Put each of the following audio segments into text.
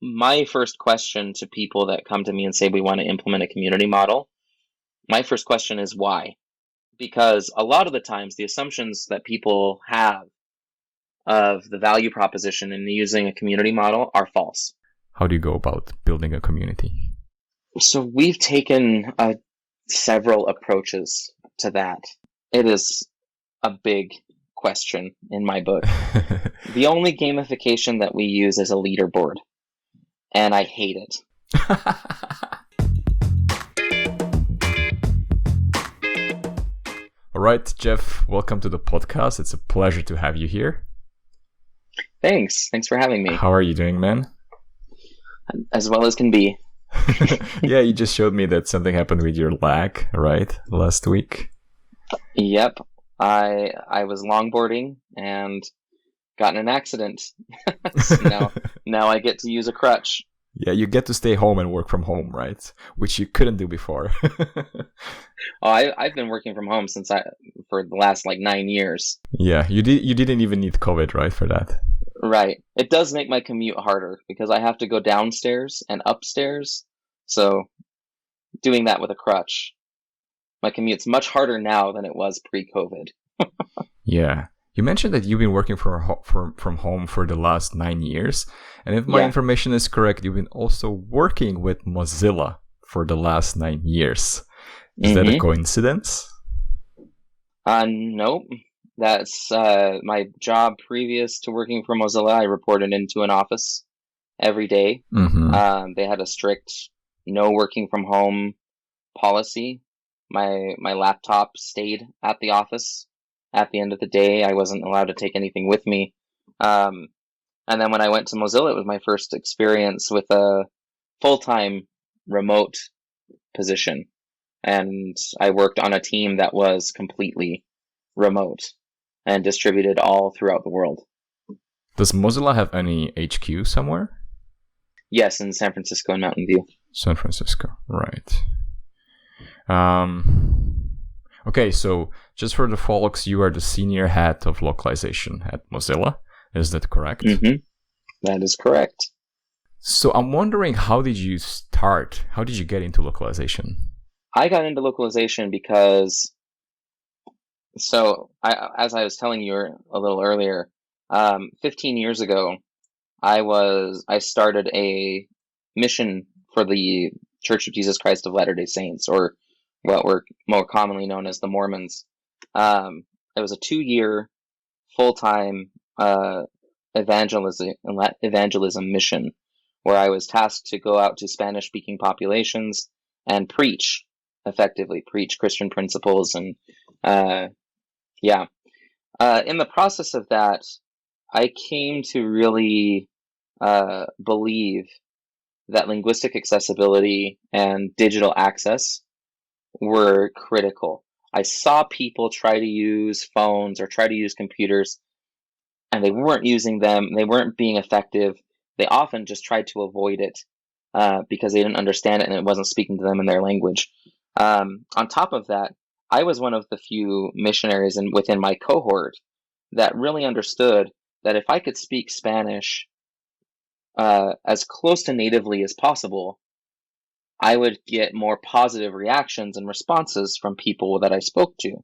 my first question to people that come to me and say we want to implement a community model, my first question is why? Because a lot of the times the assumptions that people have of the value proposition in using a community model are false. How do you go about building a community? So we've taken several approaches to that. It is a big question in my book. The only gamification that we use is a leaderboard, and I hate it. All right, Jeff, welcome to the podcast. It's a pleasure to have you here. Thanks for having me. How are you doing, man? As well as can be. Yeah, you just showed me that something happened with your leg, right? Last week. Yep. I was longboarding and got in an accident. So now I get to use a crutch. Yeah, you get to stay home and work from home, right? Which you couldn't do before. I've been working from home for the last 9 years. Yeah, you didn't even need COVID, right, for that? Right. It does make my commute harder because I have to go downstairs and upstairs. So doing that with a crutch, my commute's much harder now than it was pre-COVID. Yeah. You mentioned that you've been working from home for the last 9 years. And if my information is correct, you've been also working with Mozilla for the last 9 years. Is that a coincidence? Nope. That's my job previous to working for Mozilla. I reported into an office every day. They had a strict no working from home policy. My laptop stayed at the office. At the end of the day, I wasn't allowed to take anything with me. And then when I went to Mozilla, it was my first experience with a full-time remote position. And I worked on a team that was completely remote and distributed all throughout the world. Does Mozilla have any HQ somewhere? Yes, in San Francisco and Mountain View. San Francisco, right. Okay, so just for the folks, you are the senior head of localization at Mozilla. Is that correct? That is correct. So I'm wondering, how did you start? How did you get into localization? I got into localization because, as I was telling you a little earlier, 15 years ago, I started a mission for the Church of Jesus Christ of Latter-day Saints, or what were more commonly known as the Mormons. It was a 2-year full-time evangelism mission where I was tasked to go out to Spanish-speaking populations and preach Christian principles. And in the process of that, I came to really believe that linguistic accessibility and digital access were critical. I saw people try to use phones or try to use computers, and they weren't using them. They weren't being effective. They often just tried to avoid it because they didn't understand it and it wasn't speaking to them in their language. On top of that, I was one of the few missionaries within my cohort that really understood that if I could speak Spanish as close to natively as possible, I would get more positive reactions and responses from people that I spoke to.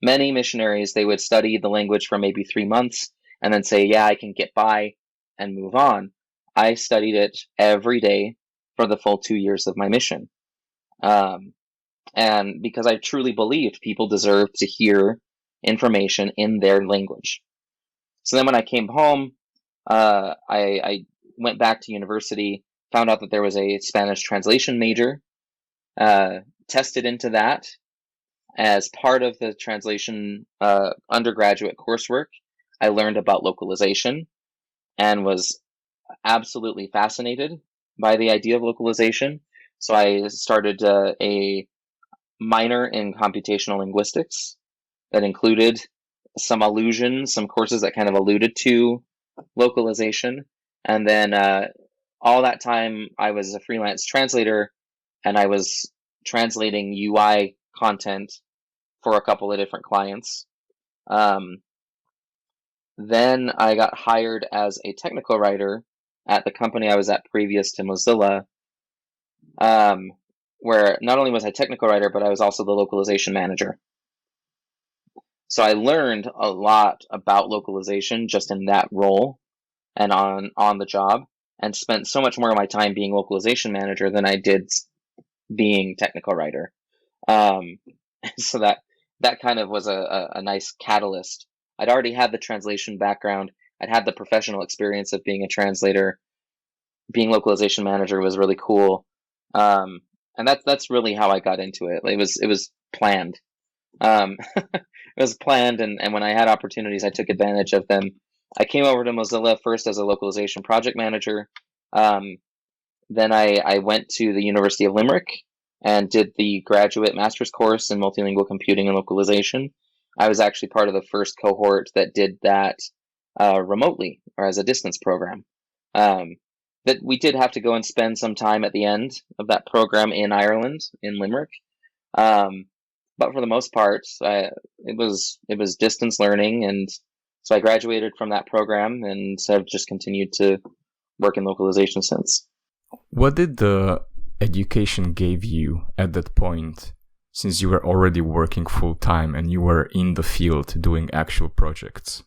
Many missionaries, they would study the language for maybe 3 months and then say, yeah, I can get by and move on. I studied it every day for the full 2 years of my mission. And because I truly believed people deserved to hear information in their language. So then when I came home, I went back to university, found out that there was a Spanish translation major, tested into that. As part of the translation undergraduate coursework, I learned about localization and was absolutely fascinated by the idea of localization. So I started a minor in computational linguistics that included some courses that kind of alluded to localization. And then all that time I was a freelance translator, and I was translating UI content for a couple of different clients. Then I got hired as a technical writer at the company I was at previous to Mozilla, where not only was I technical writer, but I was also the localization manager. So I learned a lot about localization just in that role and on the job, and spent so much more of my time being localization manager than I did being technical writer. So that kind of was a nice catalyst. I'd already had the translation background. I'd had the professional experience of being a translator. Being localization manager was really cool. And that's really how I got into it. It was planned. It was planned, and when I had opportunities, I took advantage of them. I came over to Mozilla first as a localization project manager. Then I went to the University of Limerick and did the graduate master's course in multilingual computing and localization. I was actually part of the first cohort that did that remotely or as a distance program. But we did have to go and spend some time at the end of that program in Ireland, in Limerick. But for the most part, it was distance learning, and so I graduated from that program and have just continued to work in localization since. What did the education give you at that point, since you were already working full time and you were in the field doing actual projects?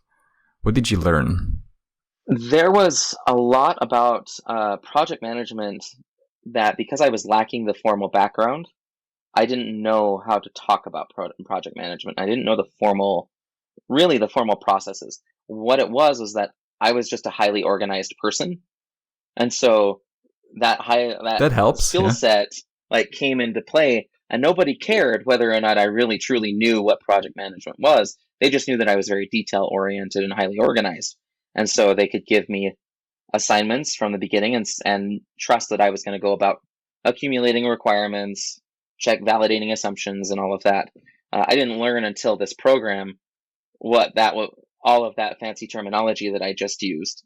What did you learn? There was a lot about project management that, because I was lacking the formal background, I didn't know how to talk about project management. I didn't know the formal processes. What it was that I was just a highly organized person, and so that helps, skill set came into play, and nobody cared whether or not I really truly knew what project management was. They just knew that I was very detail oriented and highly organized, and so they could give me assignments from the beginning and trust that I was going to go about accumulating requirements, validating assumptions, and all of that. I didn't learn until this program all of that fancy terminology that I just used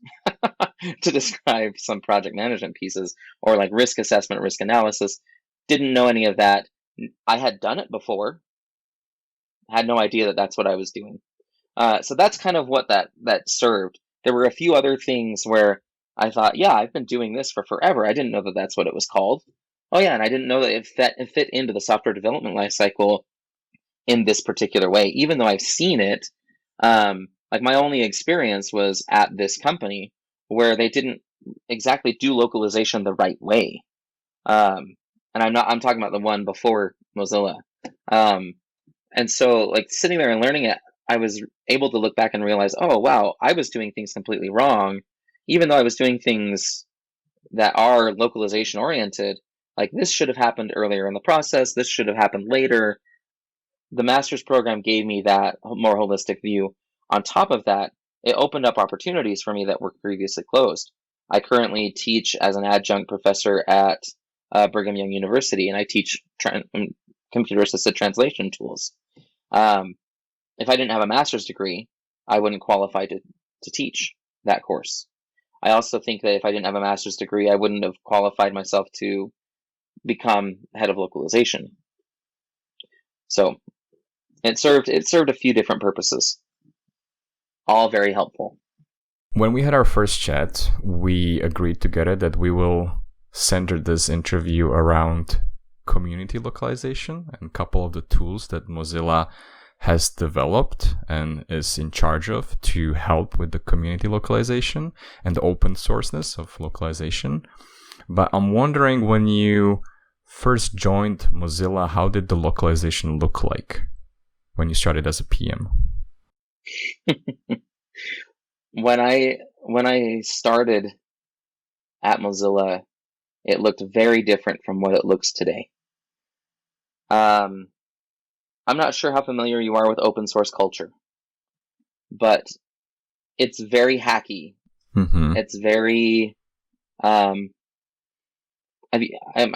to describe some project management pieces, or like risk assessment, risk analysis. Didn't know any of that. I had done it before, had no idea that that's what I was doing. So that's kind of what that served. There were a few other things where I thought, yeah, I've been doing this for forever. I didn't know that that's what it was called. Oh yeah, and I didn't know that it fit into the software development lifecycle in this particular way, even though I've seen it. Like my only experience was at this company where they didn't exactly do localization the right way. And I'm talking about the one before Mozilla. And so like sitting there and learning it, I was able to look back and realize, oh wow, I was doing things completely wrong, even though I was doing things that are localization oriented. Like this should have happened earlier in the process. This should have happened later. The master's program gave me that more holistic view. On top of that, it opened up opportunities for me that were previously closed. I currently teach as an adjunct professor at Brigham Young University, and I teach computer-assisted translation tools. If I didn't have a master's degree, I wouldn't qualify to teach that course. I also think that if I didn't have a master's degree, I wouldn't have qualified myself to become head of localization. So it served a few different purposes, all very helpful. When we had our first chat, we agreed together that we will center this interview around community localization and a couple of the tools that Mozilla has developed and is in charge of to help with the community localization and the open sourceness of localization. But I'm wondering, when you first joined Mozilla, how did the localization look like when you started as a PM? When I started at Mozilla, it looked very different from what it looks today. I'm not sure how familiar you are with open source culture, but it's very hacky. Mm-hmm. It's very, I'm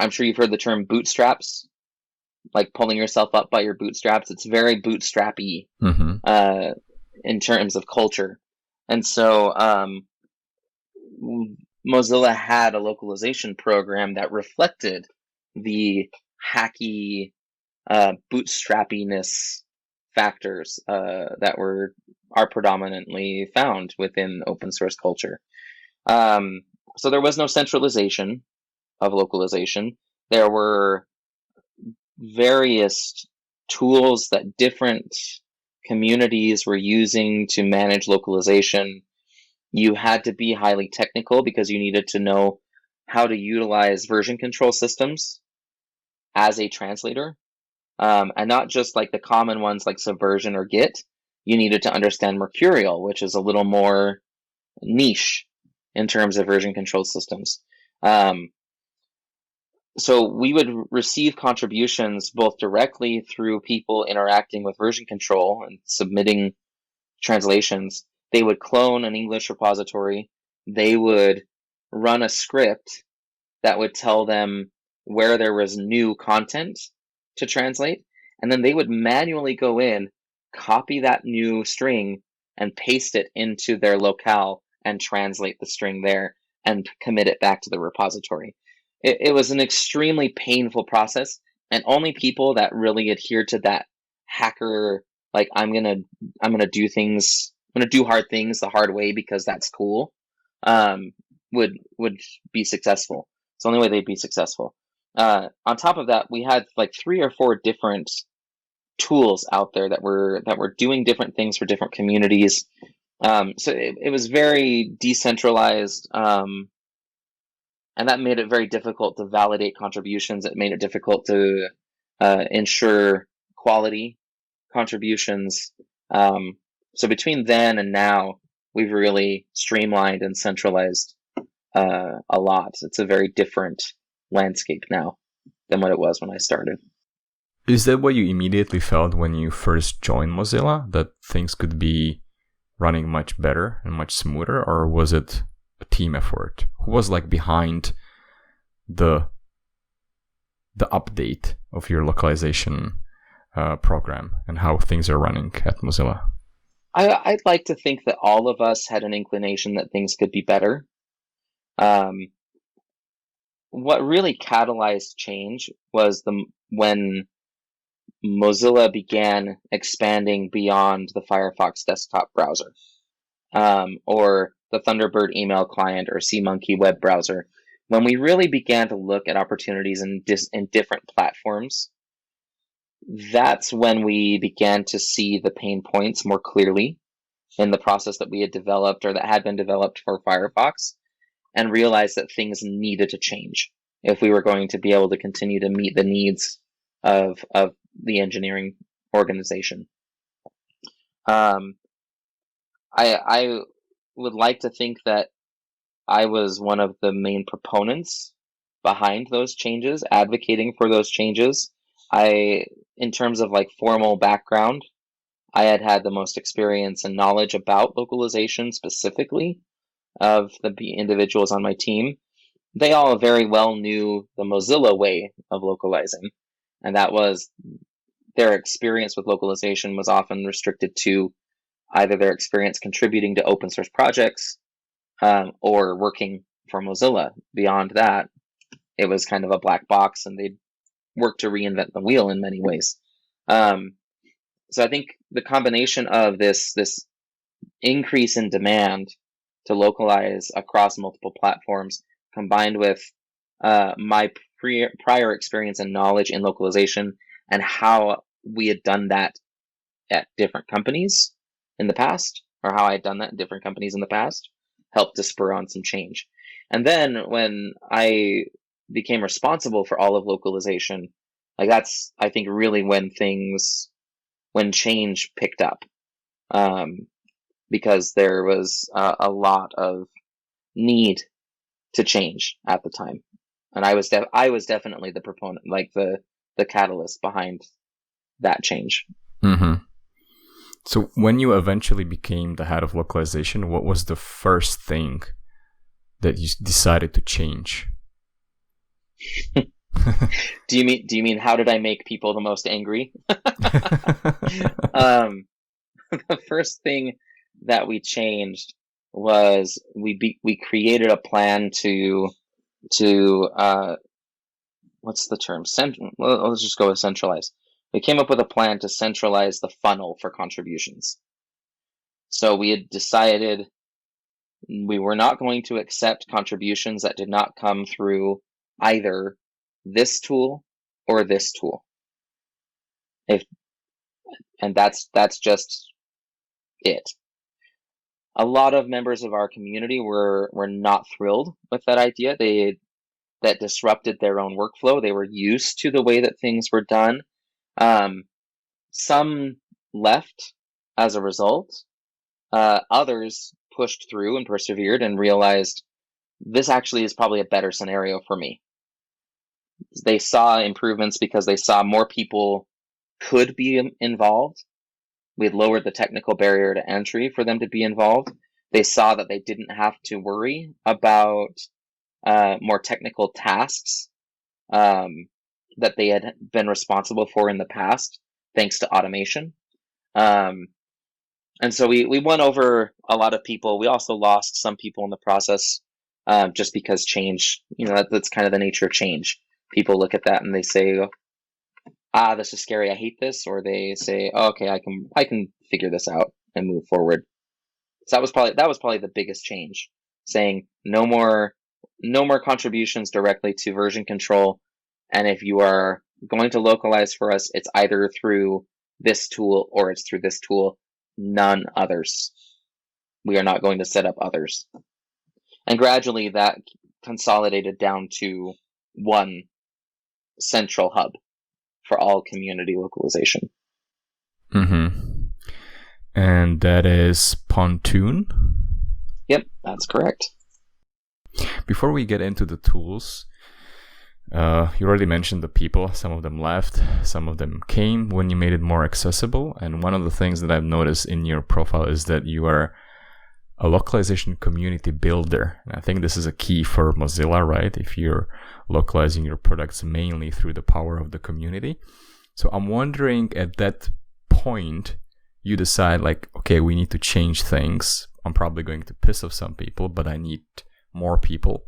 sure you've heard the term bootstraps, like pulling yourself up by your bootstraps. It's very bootstrappy, mm-hmm. In terms of culture. And so Mozilla had a localization program that reflected the hacky bootstrappiness factors that are predominantly found within open source culture. So there was no centralization of localization. There were various tools that different communities were using to manage localization. You had to be highly technical because you needed to know how to utilize version control systems as a translator, and not just like the common ones like Subversion or Git. You needed to understand Mercurial, which is a little more niche in terms of version control systems. So we would receive contributions both directly through people interacting with version control and submitting translations. They would clone an English repository. They would run a script that would tell them where there was new content to translate. And then they would manually go in, copy that new string, and paste it into their locale and translate the string there and commit it back to the repository. It was an extremely painful process, and only people that really adhered to that hacker, like I'm gonna do things, I'm gonna do hard things the hard way because that's cool, would be successful. It's the only way they'd be successful. On top of that, we had like 3 or 4 different tools out there that were doing different things for different communities. So it was very decentralized, and that made it very difficult to validate contributions. It made it difficult to ensure quality contributions. So between then and now, we've really streamlined and centralized a lot. It's a very different landscape now than what it was when I started. Is that what you immediately felt when you first joined Mozilla, that things could be running much better and much smoother, or was it a team effort? Who was like behind the update of your localization program and how things are running at Mozilla? I'd like to think that all of us had an inclination that things could be better. What really catalyzed change was when Mozilla began expanding beyond the Firefox desktop browser, or the Thunderbird email client or SeaMonkey web browser. When we really began to look at opportunities in different platforms, that's when we began to see the pain points more clearly in the process that we had developed or that had been developed for Firefox, and realized that things needed to change if we were going to be able to continue to meet the needs of the engineering organization. I would like to think that I was one of the main proponents behind those changes, advocating for those changes. In terms of like formal background, I had the most experience and knowledge about localization specifically of the individuals on my team. They all very well knew the Mozilla way of localizing, and that was their experience with localization was often restricted to either their experience contributing to open source projects or working for Mozilla. Beyond that, it was kind of a black box, and they'd work to reinvent the wheel in many ways. So I think the combination of this increase in demand to localize across multiple platforms, combined with my prior experience and knowledge in localization and how we had done that at different companies in the past, or how I had done that in different companies in the past, helped to spur on some change. And then when I became responsible for all of localization, like that's, I think, really when change picked up, because there was a lot of need to change at the time, and I was definitely the proponent, like the catalyst behind that change. Mm-hmm. So when you eventually became the head of localization, what was the first thing that you decided to change? Do you mean how did I make people the most angry? The first thing that we changed was we created a plan to what's the term? Let's just go with centralize. We came up with a plan to centralize the funnel for contributions. So we had decided We were not going to accept contributions that did not come through either this tool or this tool. And that's just it. A lot of members of our community were not thrilled with that idea. That disrupted their own workflow. They were used to the way that things were done. Some left as a result. Others pushed through and persevered and realized this actually is probably a better scenario for me. They saw improvements because they saw more people could be involved. We had lowered the technical barrier to entry for them to be involved. They saw that they didn't have to worry about more technical tasks that they had been responsible for in the past, thanks to automation. And so we won over a lot of people. We also lost some people in the process, just because change, that's kind of the nature of change. People look at that and they say, this is scary, I hate this, or they say, oh, okay, I can figure this out and move forward. So that was probably the biggest change, saying no more contributions directly to version control, and if you are going to localize for us, it's either through this tool or it's through this tool, none others. We are not going to set up others. And gradually that consolidated down to one central hub for all community localization. Mm-hmm. And that is Pontoon? Yep, that's correct. Before we get into the tools, you already mentioned the people. Some of them left, some of them came when you made it more accessible. And one of the things that I've noticed in your profile is that you are a localization community builder. And I think this is a key for Mozilla, right? If you're localizing your products mainly through the power of the community. So I'm wondering, at that point, you decide like, okay, we need to change things. I'm probably going to piss off some people, but I need more people.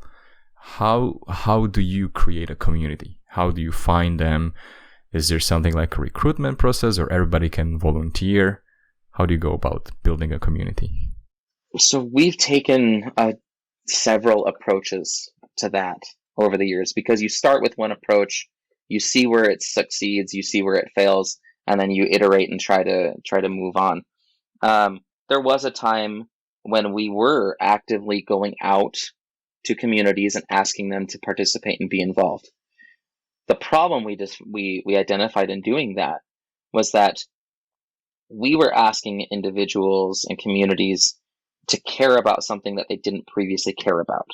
How do you create a community? How do you find them? Is there something like a recruitment process, or everybody can volunteer? How do you go about building a community? So we've taken several approaches to that over the years, because you start with one approach, you see where it succeeds, you see where it fails, and then you iterate and try to move on. There was a time when we were actively going out to communities and asking them to participate and be involved. The problem we identified in doing that was that we were asking individuals and communities to care about something that they didn't previously care about.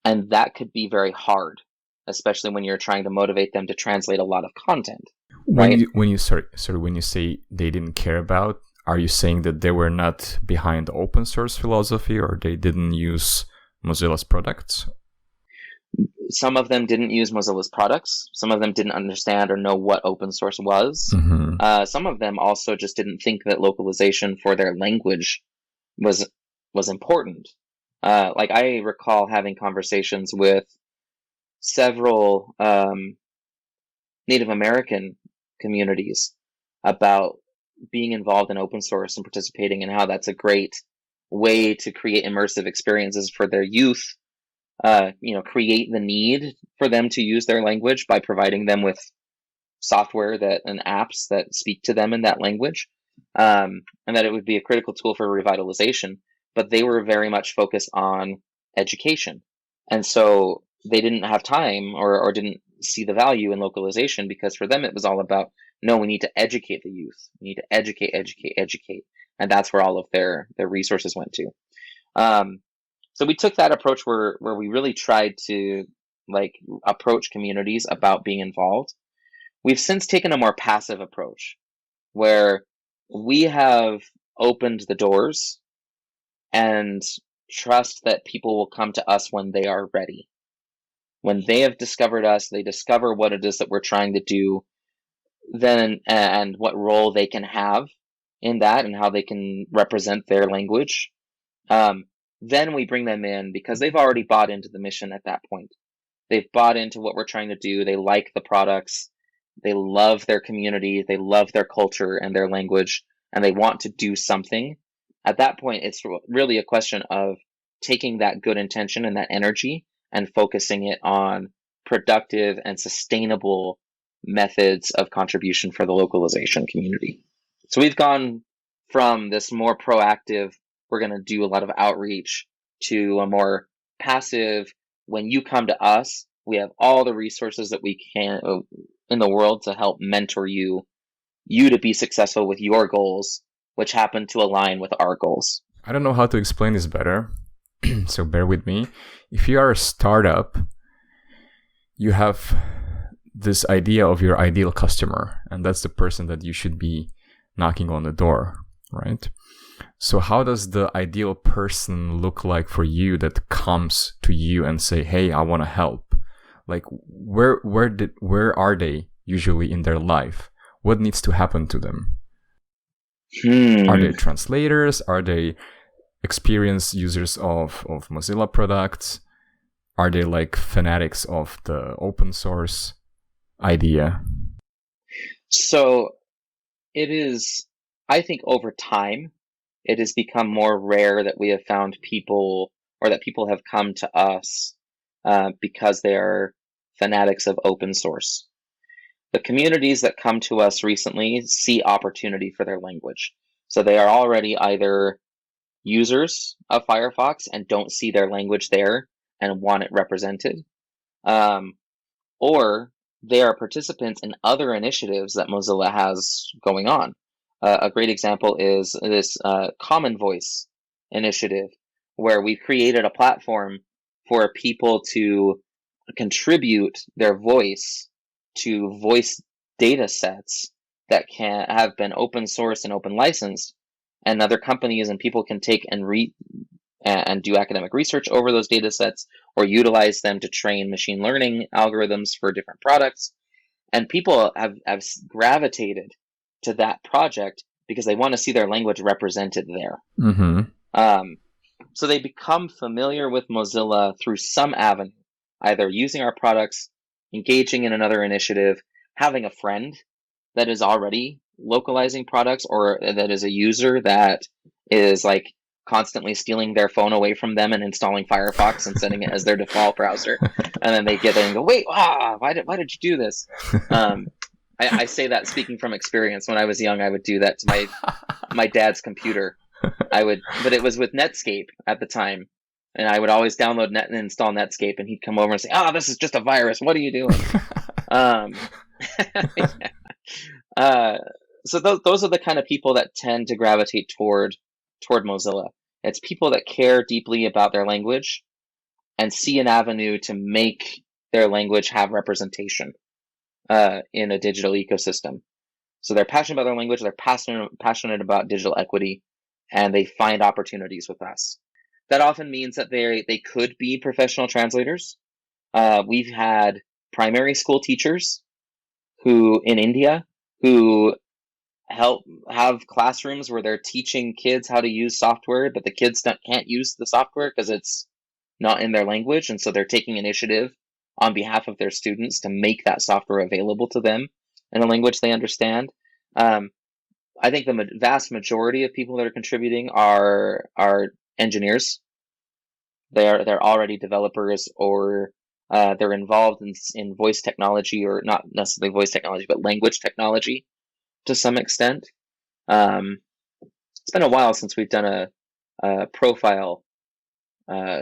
And that could be very hard, especially when you're trying to motivate them to translate a lot of content. Right? When you say they didn't care about, are you saying that they were not behind the open source philosophy, or they didn't use Mozilla's products? Some of them didn't use Mozilla's products. Some of them didn't understand or know what open source was. Mm-hmm. Some of them also just didn't think that localization for their language was important. Like I recall having conversations with several Native American communities about being involved in open source and participating, and how that's a great way to create immersive experiences for their youth. Create the need for them to use their language by providing them with software and apps that speak to them in that language, and that it would be a critical tool for revitalization. But they were very much focused on education, and so they didn't have time or didn't see the value in localization, because for them it was all about, no, we need to educate the youth. We need to educate, and that's where all of their resources went to. So we took that approach where we really tried to approach communities about being involved. We've since taken a more passive approach, where we have opened the doors and trust that people will come to us when they are ready. When they have discovered us, they discover what it is that we're trying to do, then and what role they can have in that and how they can represent their language. Then we bring them in, because they've already bought into the mission at that point. They've bought into what we're trying to do. They like the products. They love their community. They love their culture and their language, and they want to do something. At that point, it's really a question of taking that good intention and that energy and focusing it on productive and sustainable methods of contribution for the localization community. So we've gone from this more proactive, we're going to do a lot of outreach, to a more passive, when you come to us, we have all the resources that we can in the world to help mentor you to be successful with your goals, which happen to align with our goals. I don't know how to explain this better, so bear with me. If you are a startup, you have this idea of your ideal customer, and that's the person that you should be knocking on the door, right? So how does the ideal person look like for you that comes to you and say, hey, I want to help? Like, where are they usually in their life? What needs to happen to them? Are they translators? Are they experienced users of Mozilla products? Are they like fanatics of the open source idea? So it is, I think over time, it has become more rare that we have found people, or that people have come to us because they are fanatics of open source. The communities that come to us recently see opportunity for their language. So they are already either users of Firefox and don't see their language there and want it represented, or they are participants in other initiatives that Mozilla has going on. A great example is this Common Voice initiative, where we've created a platform for people to contribute their voice to voice data sets that can have been open source and open licensed, and other companies and people can take and and do academic research over those data sets, or utilize them to train machine learning algorithms for different products. And people have gravitated to that project because they want to see their language represented there. So they become familiar with Mozilla through some avenue, either using our products, engaging in another initiative, having a friend that is already localizing products, or that is a user that is like constantly stealing their phone away from them and installing Firefox and setting it as their default browser. And then they get there and go, wait, why did you do this? I say that speaking from experience. When I was young, I would do that to my dad's computer. But it was with Netscape at the time. And I would always download and install Netscape, and he'd come over and say, this is just a virus. What are you doing? So those are the kind of people that tend to gravitate toward Mozilla. It's people that care deeply about their language and see an avenue to make their language have representation in a digital ecosystem. So they're passionate about their language, they're passionate about digital equity, and they find opportunities with us. That often means that they could be professional translators. We've had primary school teachers in India who have classrooms where they're teaching kids how to use software, but the kids can't use the software because it's not in their language, and so they're taking initiative on behalf of their students to make that software available to them in a language they understand. I think the vast majority of people that are contributing are engineers. They're already developers, or they're involved in voice technology, or not necessarily voice technology, but language technology to some extent. It's been a while since we've done a profile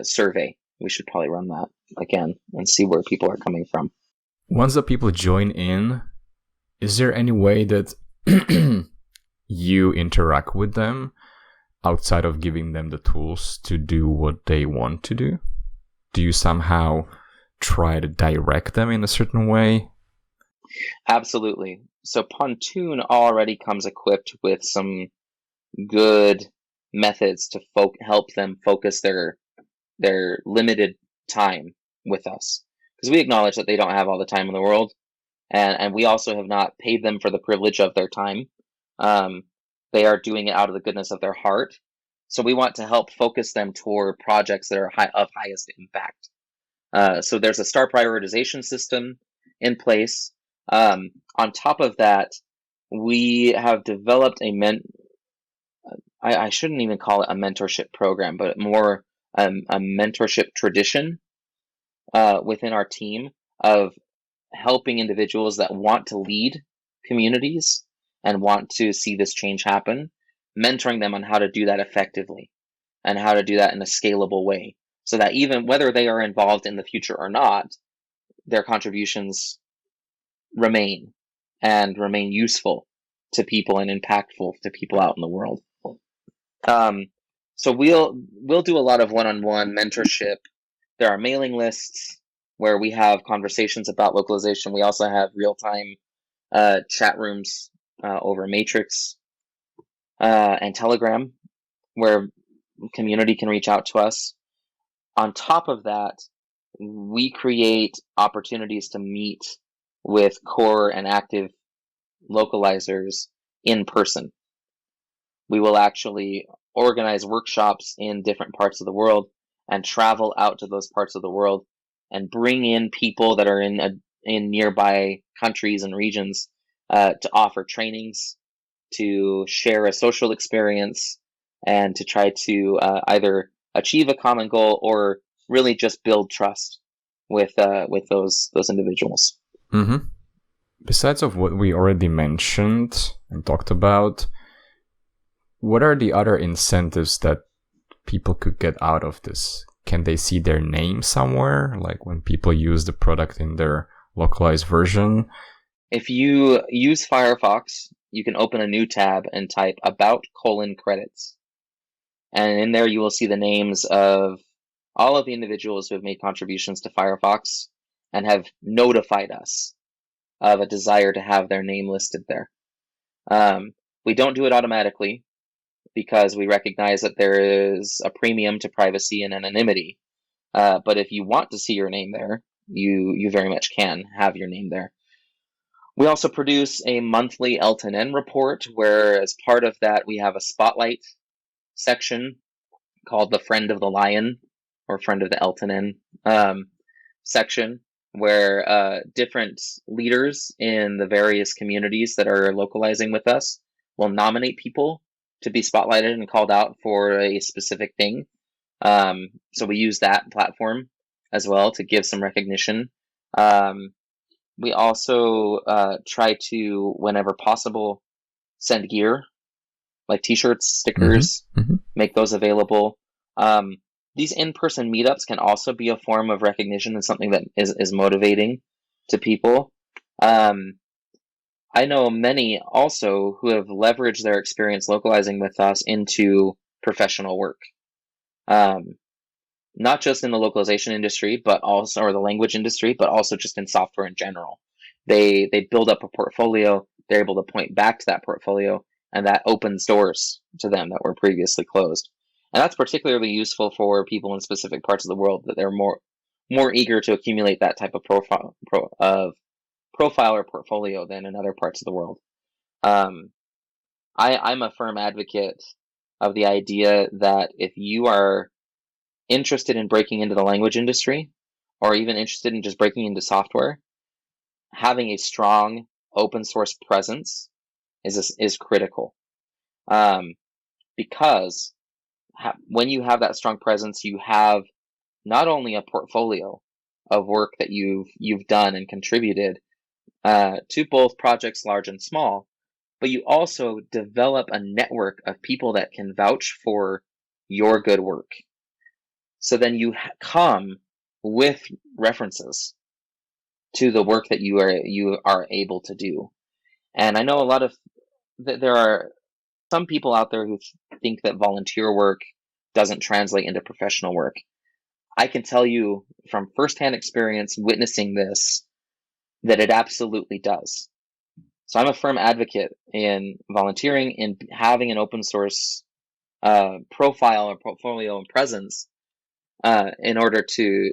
survey. We should probably run that again and see where people are coming from. Once the people join in, is there any way that you interact with them outside of giving them the tools to do what they want to do? Do you somehow try to direct them in a certain way? Absolutely. So Pontoon already comes equipped with some good methods to help them focus their limited time with us, because we acknowledge that they don't have all the time in the world, and we also have not paid them for the privilege of their time. They are doing it out of the goodness of their heart, so we want to help focus them toward projects that are of highest impact. So there's a star prioritization system in place. On top of that, we have developed I shouldn't even call it a mentorship program, but more a mentorship tradition within our team of helping individuals that want to lead communities and want to see this change happen, mentoring them on how to do that effectively and how to do that in a scalable way, so that even whether they are involved in the future or not, their contributions remain useful to people and impactful to people out in the world. So we'll do a lot of one-on-one mentorship. There are mailing lists where we have conversations about localization. We also have real-time chat rooms over Matrix and Telegram, where community can reach out to us. On top of that, we create opportunities to meet with core and active localizers in person. We will actually organize workshops in different parts of the world and travel out to those parts of the world and bring in people that are in nearby countries and regions to offer trainings, to share a social experience, and to try to either achieve a common goal or really just build trust with those individuals. Mm-hmm. Besides of what we already mentioned and talked about, what are the other incentives that people could get out of this? Can they see their name somewhere, like when people use the product in their localized version? If you use Firefox, you can open a new tab and type about:credits. And in there you will see the names of all of the individuals who have made contributions to Firefox and have notified us of a desire to have their name listed there. We don't do it automatically because we recognize that there is a premium to privacy and anonymity. But if you want to see your name there, you very much can have your name there. We also produce a monthly L10N report where, as part of that, we have a spotlight section called the Friend of the Lion, or Friend of the L10N section, where different leaders in the various communities that are localizing with us will nominate people to be spotlighted and called out for a specific thing. So we use that platform as well to give some recognition. We also try to, whenever possible, send gear, like t-shirts, stickers, make those available. These in-person meetups can also be a form of recognition and something that is motivating to people. I know many also who have leveraged their experience localizing with us into professional work. Not just in the localization industry, but also, or the language industry, but also just in software in general. They build up a portfolio, they're able to point back to that portfolio, and that opens doors to them that were previously closed. And that's particularly useful for people in specific parts of the world that they're more eager to accumulate that type of profile or portfolio than in other parts of the world. I'm a firm advocate of the idea that if you are interested in breaking into the language industry, or even interested in just breaking into software, having a strong open source presence is critical. Because when you have that strong presence, you have not only a portfolio of work that you've done and contributed to both projects large and small, but you also develop a network of people that can vouch for your good work. So then you come with references to the work that you are able to do. And I know there are some people out there who think that volunteer work doesn't translate into professional work. I can tell you from firsthand experience witnessing this that it absolutely does. So I'm a firm advocate in volunteering, in having an open source profile or portfolio and presence in order to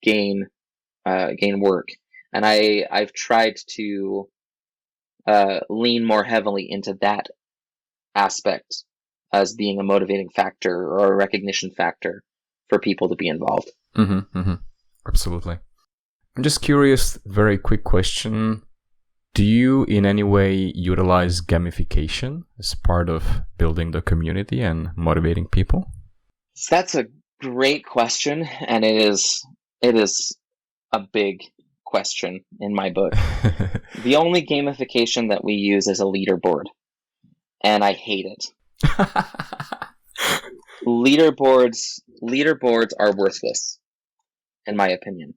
gain work. And I've tried to lean more heavily into that aspect as being a motivating factor or a recognition factor for people to be involved. Absolutely. I'm just curious, very quick question. Do you in any way utilize gamification as part of building the community and motivating people? That's a Great question, and it is a big question in my book. The only gamification that we use is a leaderboard, and I hate it. Leaderboards are worthless, in my opinion.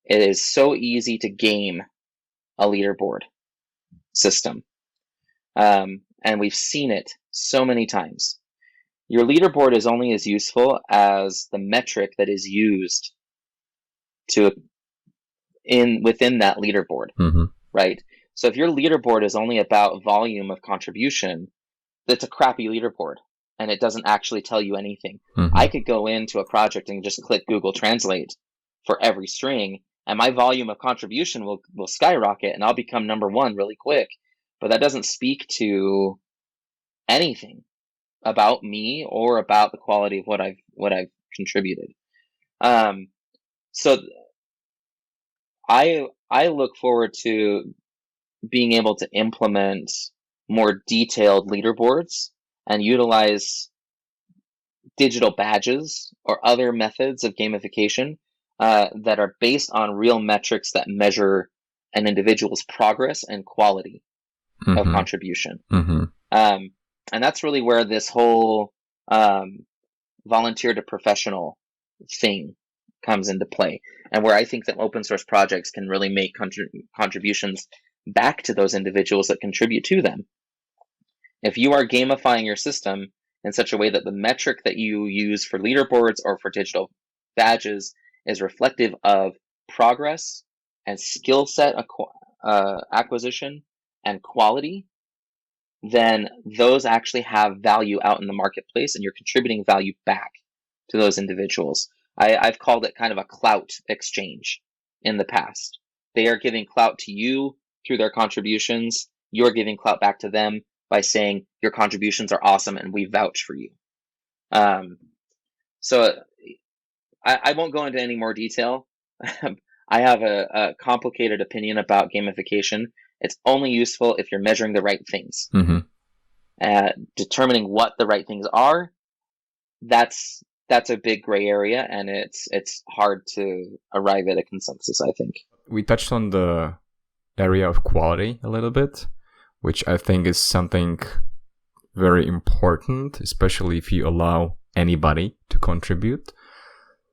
It is so easy to game a leaderboard system, and we've seen it so many times. Your leaderboard is only as useful as the metric that is used within that leaderboard, right? So if your leaderboard is only about volume of contribution, that's a crappy leaderboard, and it doesn't actually tell you anything. I could go into a project and just click Google Translate for every string, and my volume of contribution will skyrocket, and I'll become number one really quick. But that doesn't speak to anything about me or about the quality of what I've contributed. So I look forward to being able to implement more detailed leaderboards and utilize digital badges or other methods of gamification that are based on real metrics that measure an individual's progress and quality of contribution. And that's really where this whole volunteer to professional thing comes into play, and where I think that open source projects can really make contributions back to those individuals that contribute to them. If you are gamifying your system in such a way that the metric that you use for leaderboards or for digital badges is reflective of progress and skill set acquisition and quality, then those actually have value out in the marketplace, and you're contributing value back to those individuals. I've called it kind of a clout exchange in the past. They are giving clout to you through their contributions. You're giving clout back to them by saying your contributions are awesome and we vouch for you. So I won't go into any more detail. I have a complicated opinion about gamification. It's only useful if you're measuring the right things. Determining what the right things are, that's a big gray area, and it's hard to arrive at a consensus, I think. We touched on the area of quality a little bit, which I think is something very important, especially if you allow anybody to contribute.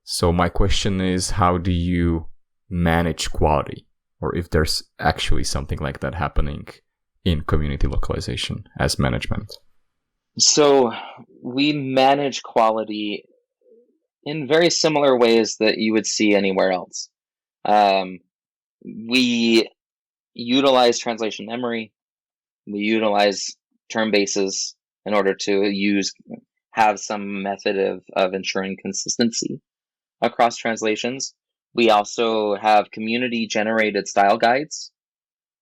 So my question is, how do you manage quality? Or if there's actually something like that happening in community localization as management? So we manage quality in very similar ways that you would see anywhere else. We utilize translation memory. We utilize term bases in order to have some method of ensuring consistency across translations. We also have community-generated style guides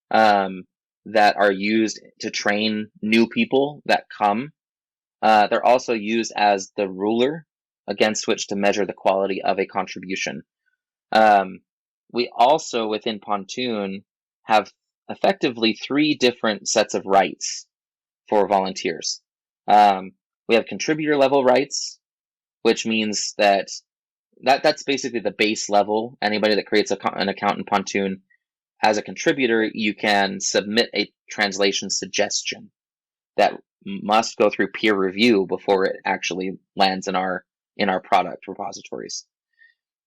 that are used to train new people that come. They're also used as the ruler against which to measure the quality of a contribution. We also, within Pontoon, have effectively 3 different sets of rights for volunteers. We have contributor level rights, which means that's basically the base level. Anybody that creates an account in Pontoon as a contributor, you can submit a translation suggestion that must go through peer review before it actually lands in our product repositories.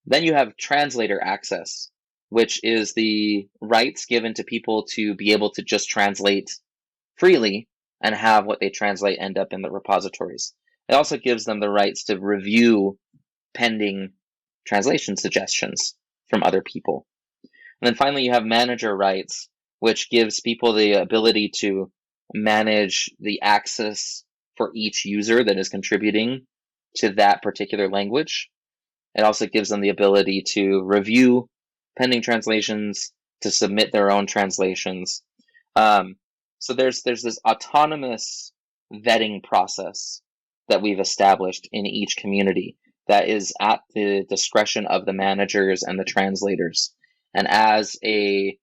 Then you have Translator Access, which is the rights given to people to be able to just translate freely and have what they translate end up in the repositories. It also gives them the rights to review pending translation suggestions from other people. And then finally, you have manager rights, which gives people the ability to manage the access for each user that is contributing to that particular language. It also gives them the ability to review pending translations, to submit their own translations. So there's this autonomous vetting process that we've established in each community that is at the discretion of the managers and the translators. And as a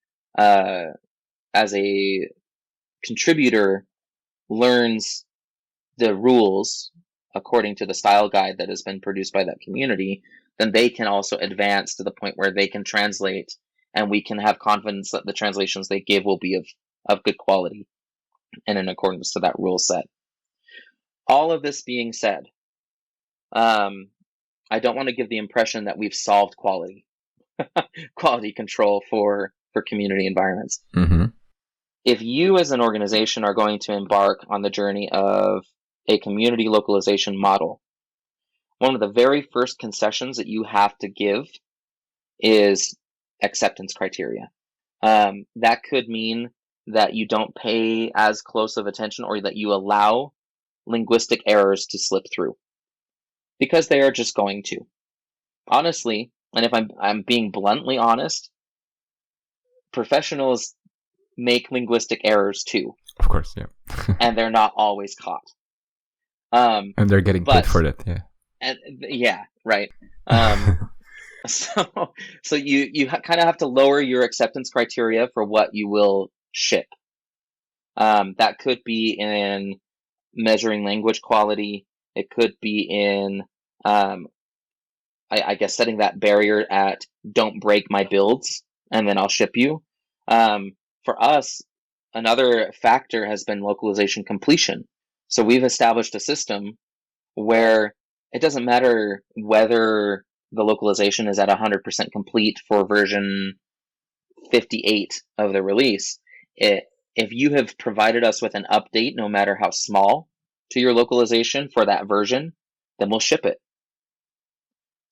contributor learns the rules according to the style guide that has been produced by that community, then they can also advance to the point where they can translate, and we can have confidence that the translations they give will be of good quality and in accordance to that rule set. All of this being said, I don't want to give the impression that we've solved quality control for community environments. Mm-hmm. If you as an organization are going to embark on the journey of a community localization model, one of the very first concessions that you have to give is acceptance criteria. That could mean that you don't pay as close of attention, or that you allow linguistic errors to slip through, because they are just going to. Honestly, and if I'm being bluntly honest, professionals make linguistic errors too. Of course, yeah. And they're not always caught. And they're getting paid for that, yeah. And yeah, right. So you kind of have to lower your acceptance criteria for what you will ship. That could be in measuring language quality. It could be in, I guess, setting that barrier at don't break my builds, and then I'll ship you. For us, another factor has been localization completion. So we've established a system where it doesn't matter whether the localization is at 100% complete for version 58 of the release. If you have provided us with an update, no matter how small, to your localization for that version, then we'll ship it.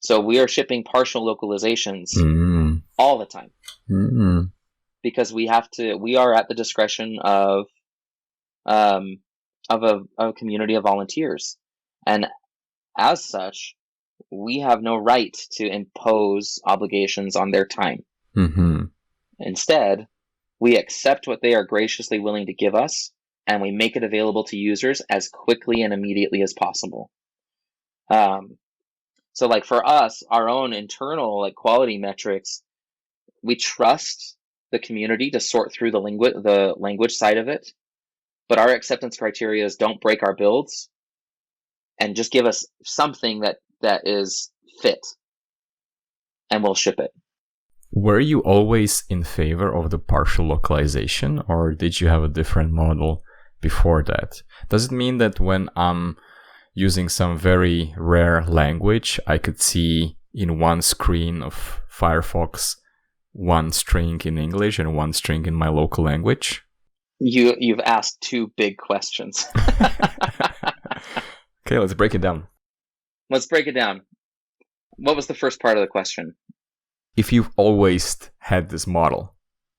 So we are shipping partial localizations all the time. Because we are at the discretion of a community of volunteers. And as such, we have no right to impose obligations on their time. Mm-hmm. Instead, we accept what they are graciously willing to give us, and we make it available to users as quickly and immediately as possible. So like for us, our own internal like quality metrics, we trust the community to sort through the language side of it, but our acceptance criteria is don't break our builds, and just give us something that is fit, and we'll ship it. Were you always in favor of the partial localization, or did you have a different model before that? Does it mean that when I'm using some very rare language, I could see in one screen of Firefox one string in English and one string in my local language? You've asked two big questions. Okay, let's break it down. Let's break it down. What was the first part of the question? If you've always had this model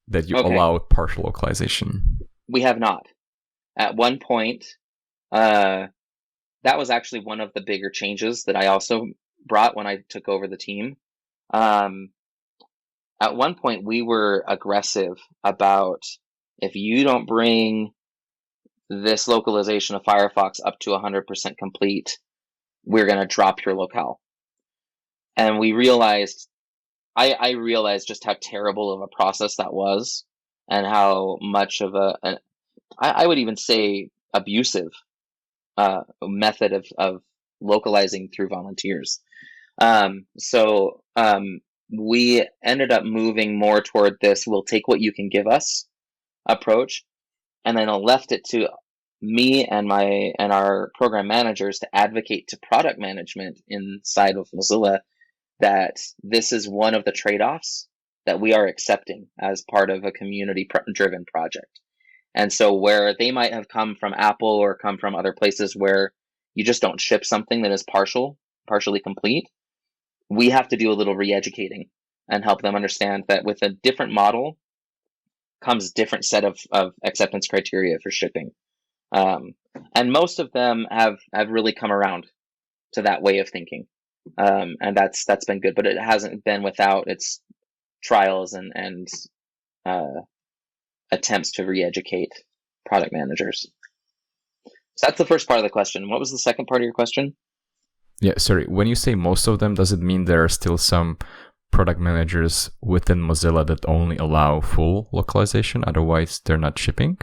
that you allowed partial localization. We have not. At one point, that was actually one of the bigger changes that I also brought when I took over the team. At one point, we were aggressive about, if you don't bring this localization of Firefox up to 100% complete, we're going to drop your locale. And we realized, I realized just how terrible of a process that was, and how much of I would even say abusive method of localizing through volunteers. So we ended up moving more toward this we'll take what you can give us approach, and then I left it to me and our program managers to advocate to product management inside of Mozilla that this is one of the trade-offs that we are accepting as part of a community-driven project. And so where they might have come from Apple or come from other places where you just don't ship something that is partially complete, we have to do a little re-educating and help them understand that with a different model comes different set of acceptance criteria for shipping. And most of them have really come around to that way of thinking. And that's been good, but it hasn't been without its trials and attempts to re-educate product managers. So that's the first part of the question. What was the second part of your question? Yeah, sorry. When you say most of them, does it mean there are still some product managers within Mozilla that only allow full localization? Otherwise, they're not shipping?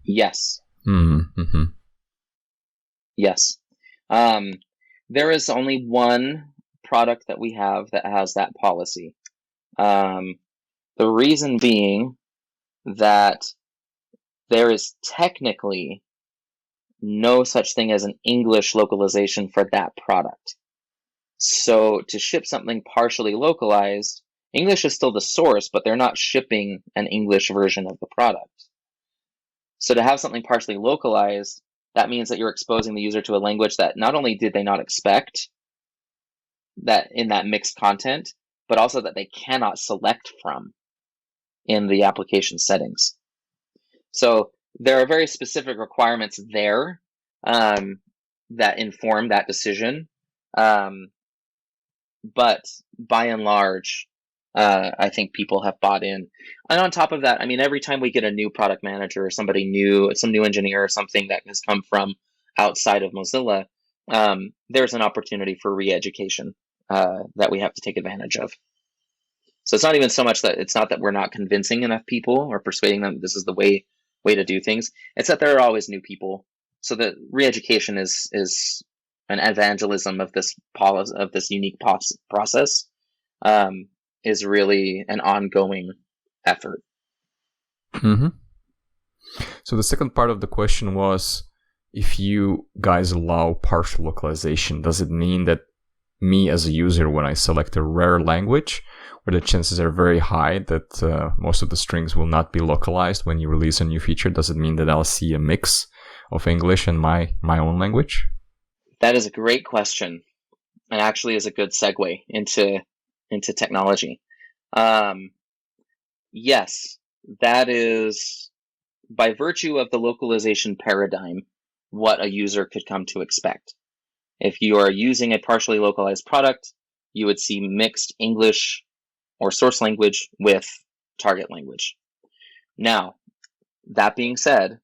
Yes. Mm-hmm. Yes. There is only one product that we have that has that policy. The reason being that there is technically no such thing as an English localization for that product. So to ship something partially localized, English is still the source, but they're not shipping an English version of the product. So to have something partially localized, that means that you're exposing the user to a language that not only did they not expect that in that mixed content, but also that they cannot select from in the application settings. So there are very specific requirements there that inform that decision. But by and large, I think people have bought in. And on top of that, I mean, every time we get a new product manager or somebody new, some new engineer or something that has come from outside of Mozilla, there's an opportunity for re-education that we have to take advantage of. So it's not even so much that it's not that we're not convincing enough people or persuading them this is the way to do things. It's that there are always new people. So the re-education is an evangelism of this unique process is really an ongoing effort. Mm-hmm. So the second part of the question was, if you guys allow partial localization, does it mean that me as a user, when I select a rare language, where the chances are very high that most of the strings will not be localized when you release a new feature, does it mean that I'll see a mix of English and my own language? That is a great question, and actually is a good segue into technology. Yes, that is, by virtue of the localization paradigm, what a user could come to expect. If you are using a partially localized product, you would see mixed English or source language with target language. Now, that being said,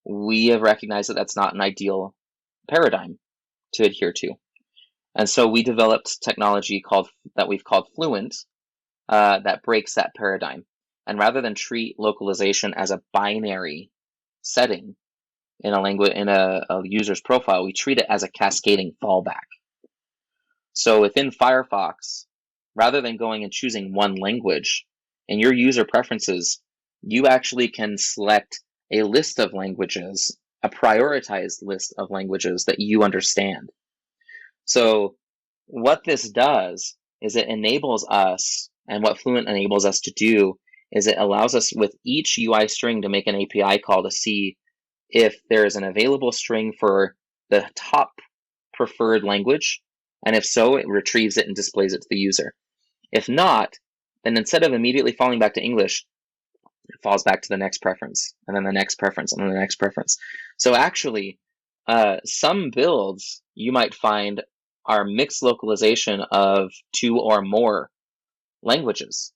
we have recognized that that's not an ideal paradigm to adhere to. And so we developed technology that we've called Fluent that breaks that paradigm. And rather than treat localization as a binary setting in a language in a user's profile, we treat it as a cascading fallback. So within Firefox, rather than going and choosing one language, in your user preferences, you actually can select a list of languages, a prioritized list of languages that you understand. So what this does is it enables us, and what Fluent enables us to do, is it allows us with each UI string to make an API call to see if there is an available string for the top preferred language, and if so, it retrieves it and displays it to the user. If not, then instead of immediately falling back to English, it falls back to the next preference, and then the next preference, and then the next preference. So actually, some builds you might find are mixed localization of 2 or more languages,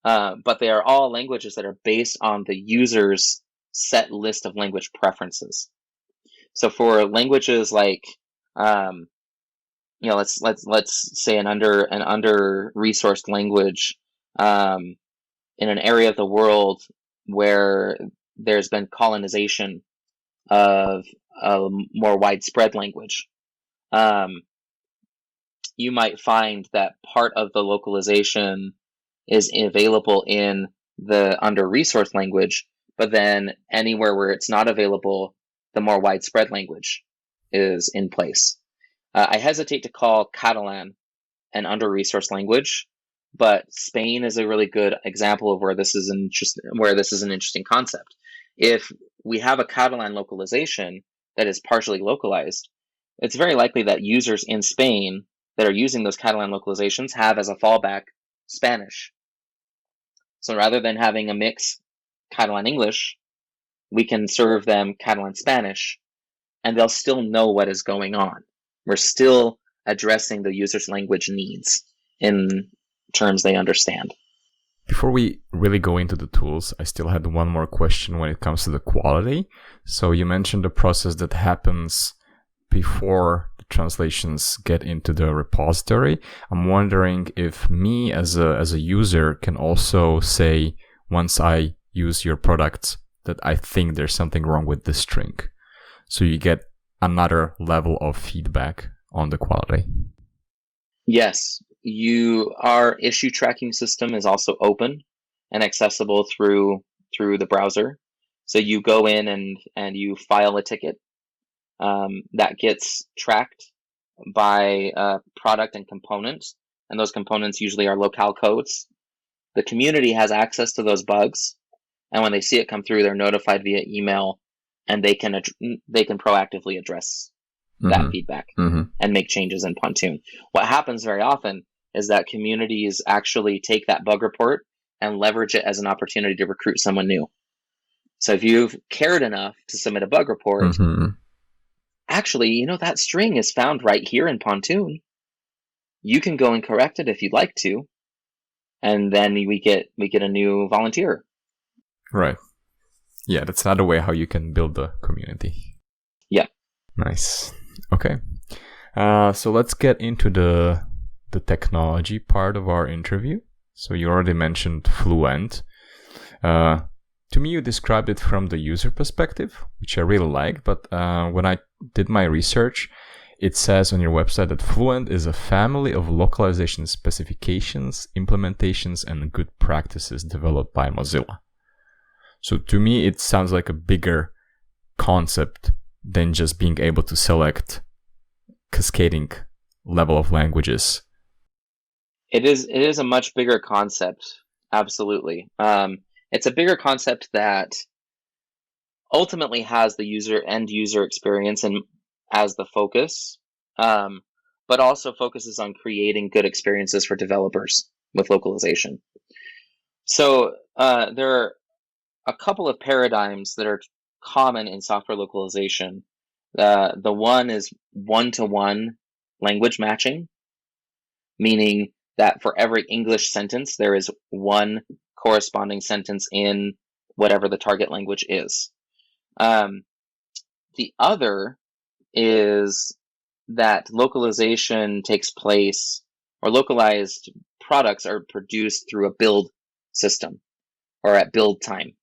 but they are all languages that are based on the user's set list of language preferences. So for languages like, let's say an under-resourced language in an area of the world where there's been colonization of a more widespread language, you might find that part of the localization is available in the under-resourced language, but then anywhere where it's not available, the more widespread language is in place. I hesitate to call Catalan an under-resourced language, but Spain is a really good example of where this is an interesting concept. If we have a Catalan localization that is partially localized, it's very likely that users in Spain that are using those Catalan localizations have as a fallback Spanish. So rather than having a mix Catalan-English, we can serve them Catalan-Spanish, and they'll still know what is going on. We're still addressing the user's language needs in terms they understand. Before we really go into the tools, I still had one more question when it comes to the quality. So you mentioned the process that happens before the translations get into the repository. I'm wondering if me as a user can also say, once I use your product, that I think there's something wrong with this string. So you get another level of feedback on the quality. Yes, our issue tracking system is also open and accessible through the browser. So you go in and you file a ticket that gets tracked by product and component, and those components usually are locale codes. The community has access to those bugs, and when they see it come through, they're notified via email, and they can proactively address that feedback and make changes in Pontoon. What happens very often is that communities actually take that bug report and leverage it as an opportunity to recruit someone new. So if you've cared enough to submit a bug report, actually, that string is found right here in Pontoon. You can go and correct it if you'd like to, and then we get a new volunteer. Right. Yeah, that's another way how you can build the community. Yeah. Nice. Okay. So let's get into the technology part of our interview. So you already mentioned Fluent. To me, you described it from the user perspective, which I really like. But when I did my research, it says on your website that Fluent is a family of localization specifications, implementations, and good practices developed by Mozilla. So to me, it sounds like a bigger concept than just being able to select cascading level of languages. It is a much bigger concept. Absolutely. It's a bigger concept that ultimately has the end user experience and as the focus, but also focuses on creating good experiences for developers with localization. So there are a couple of paradigms that are common in software localization. The one is one-to-one language matching, meaning that for every English sentence, there is one corresponding sentence in whatever the target language is. The other is that localization takes place, or localized products are produced through a build system or at build time,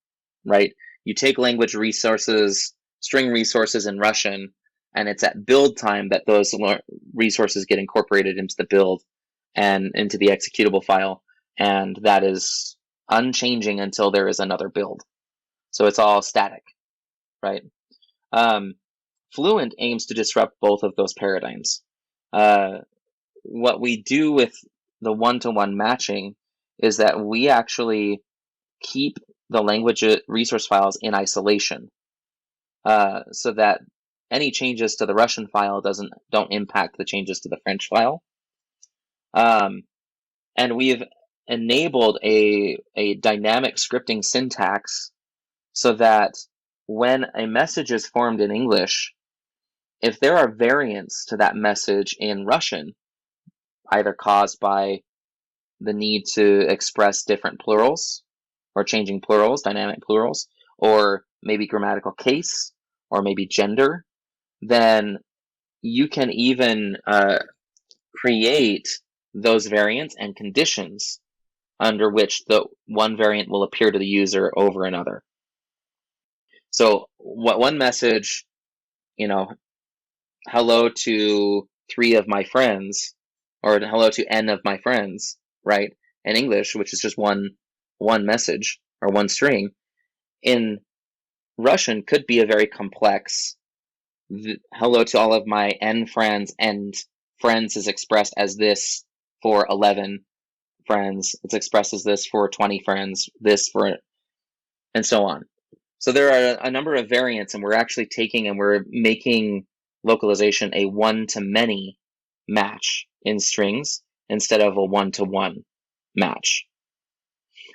right? You take language resources, string resources in Russian, and it's at build time that those resources get incorporated into the build and into the executable file, and that is unchanging until there is another build. So it's all static, right? Fluent aims to disrupt both of those paradigms. What we do with the one-to-one matching is that we actually keep the language resource files in isolation, so that any changes to the Russian file don't impact the changes to the French file. And we've enabled a dynamic scripting syntax so that when a message is formed in English, if there are variants to that message in Russian, either caused by the need to express different plurals or changing plurals, dynamic plurals, or maybe grammatical case, or maybe gender, then you can even create those variants and conditions under which the one variant will appear to the user over another. So what one message, hello to 3 of my friends, or hello to n of my friends, right? In English, which is just one message or one string, in Russian could be a very complex hello to all of my n friends, and friends is expressed as this for 11 friends. It's expressed as this for 20 friends, this for, and so on. So there are a number of variants, and we're actually taking and we're making localization a one-to-many match in strings instead of a one-to-one match.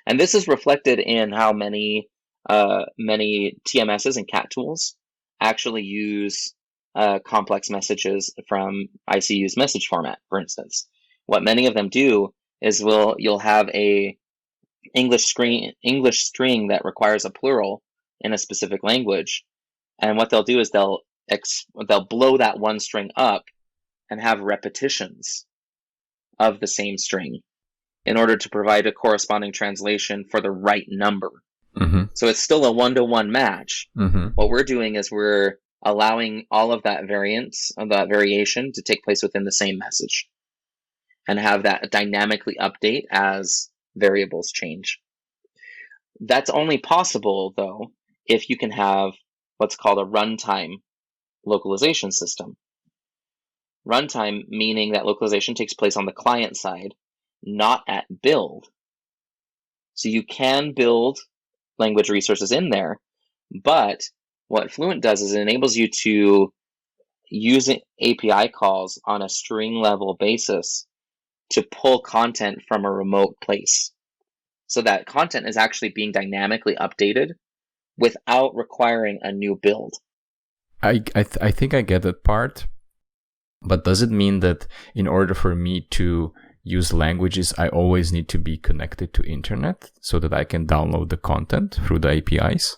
And this is reflected in how many TMSs and CAT tools actually use complex messages from ICU's message format, for instance. What many of them do is you'll have a English string that requires a plural in a specific language, and what they'll do is they'll blow that one string up and have repetitions of the same string in order to provide a corresponding translation for the right number. So it's still a one-to-one match. What we're doing is we're allowing all of that variation to take place within the same message, and have that dynamically update as variables change. That's only possible, though, if you can have what's called a runtime localization system. Runtime meaning that localization takes place on the client side, not at build. So you can build language resources in there, but what Fluent does is it enables you to use API calls on a string level basis to pull content from a remote place. So that content is actually being dynamically updated without requiring a new build. I think I get that part, but does it mean that in order for me to use languages, I always need to be connected to internet so that I can download the content through the APIs?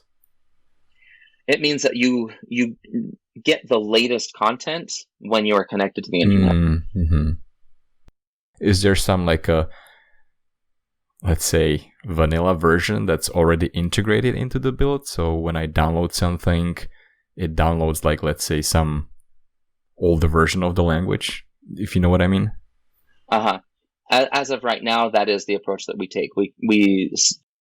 It means that you get the latest content when you are connected to the internet. Mm-hmm. Is there some let's say, vanilla version that's already integrated into the build? So when I download something, it downloads let's say, some older version of the language, if you know what I mean? As of right now, that is the approach that we take. We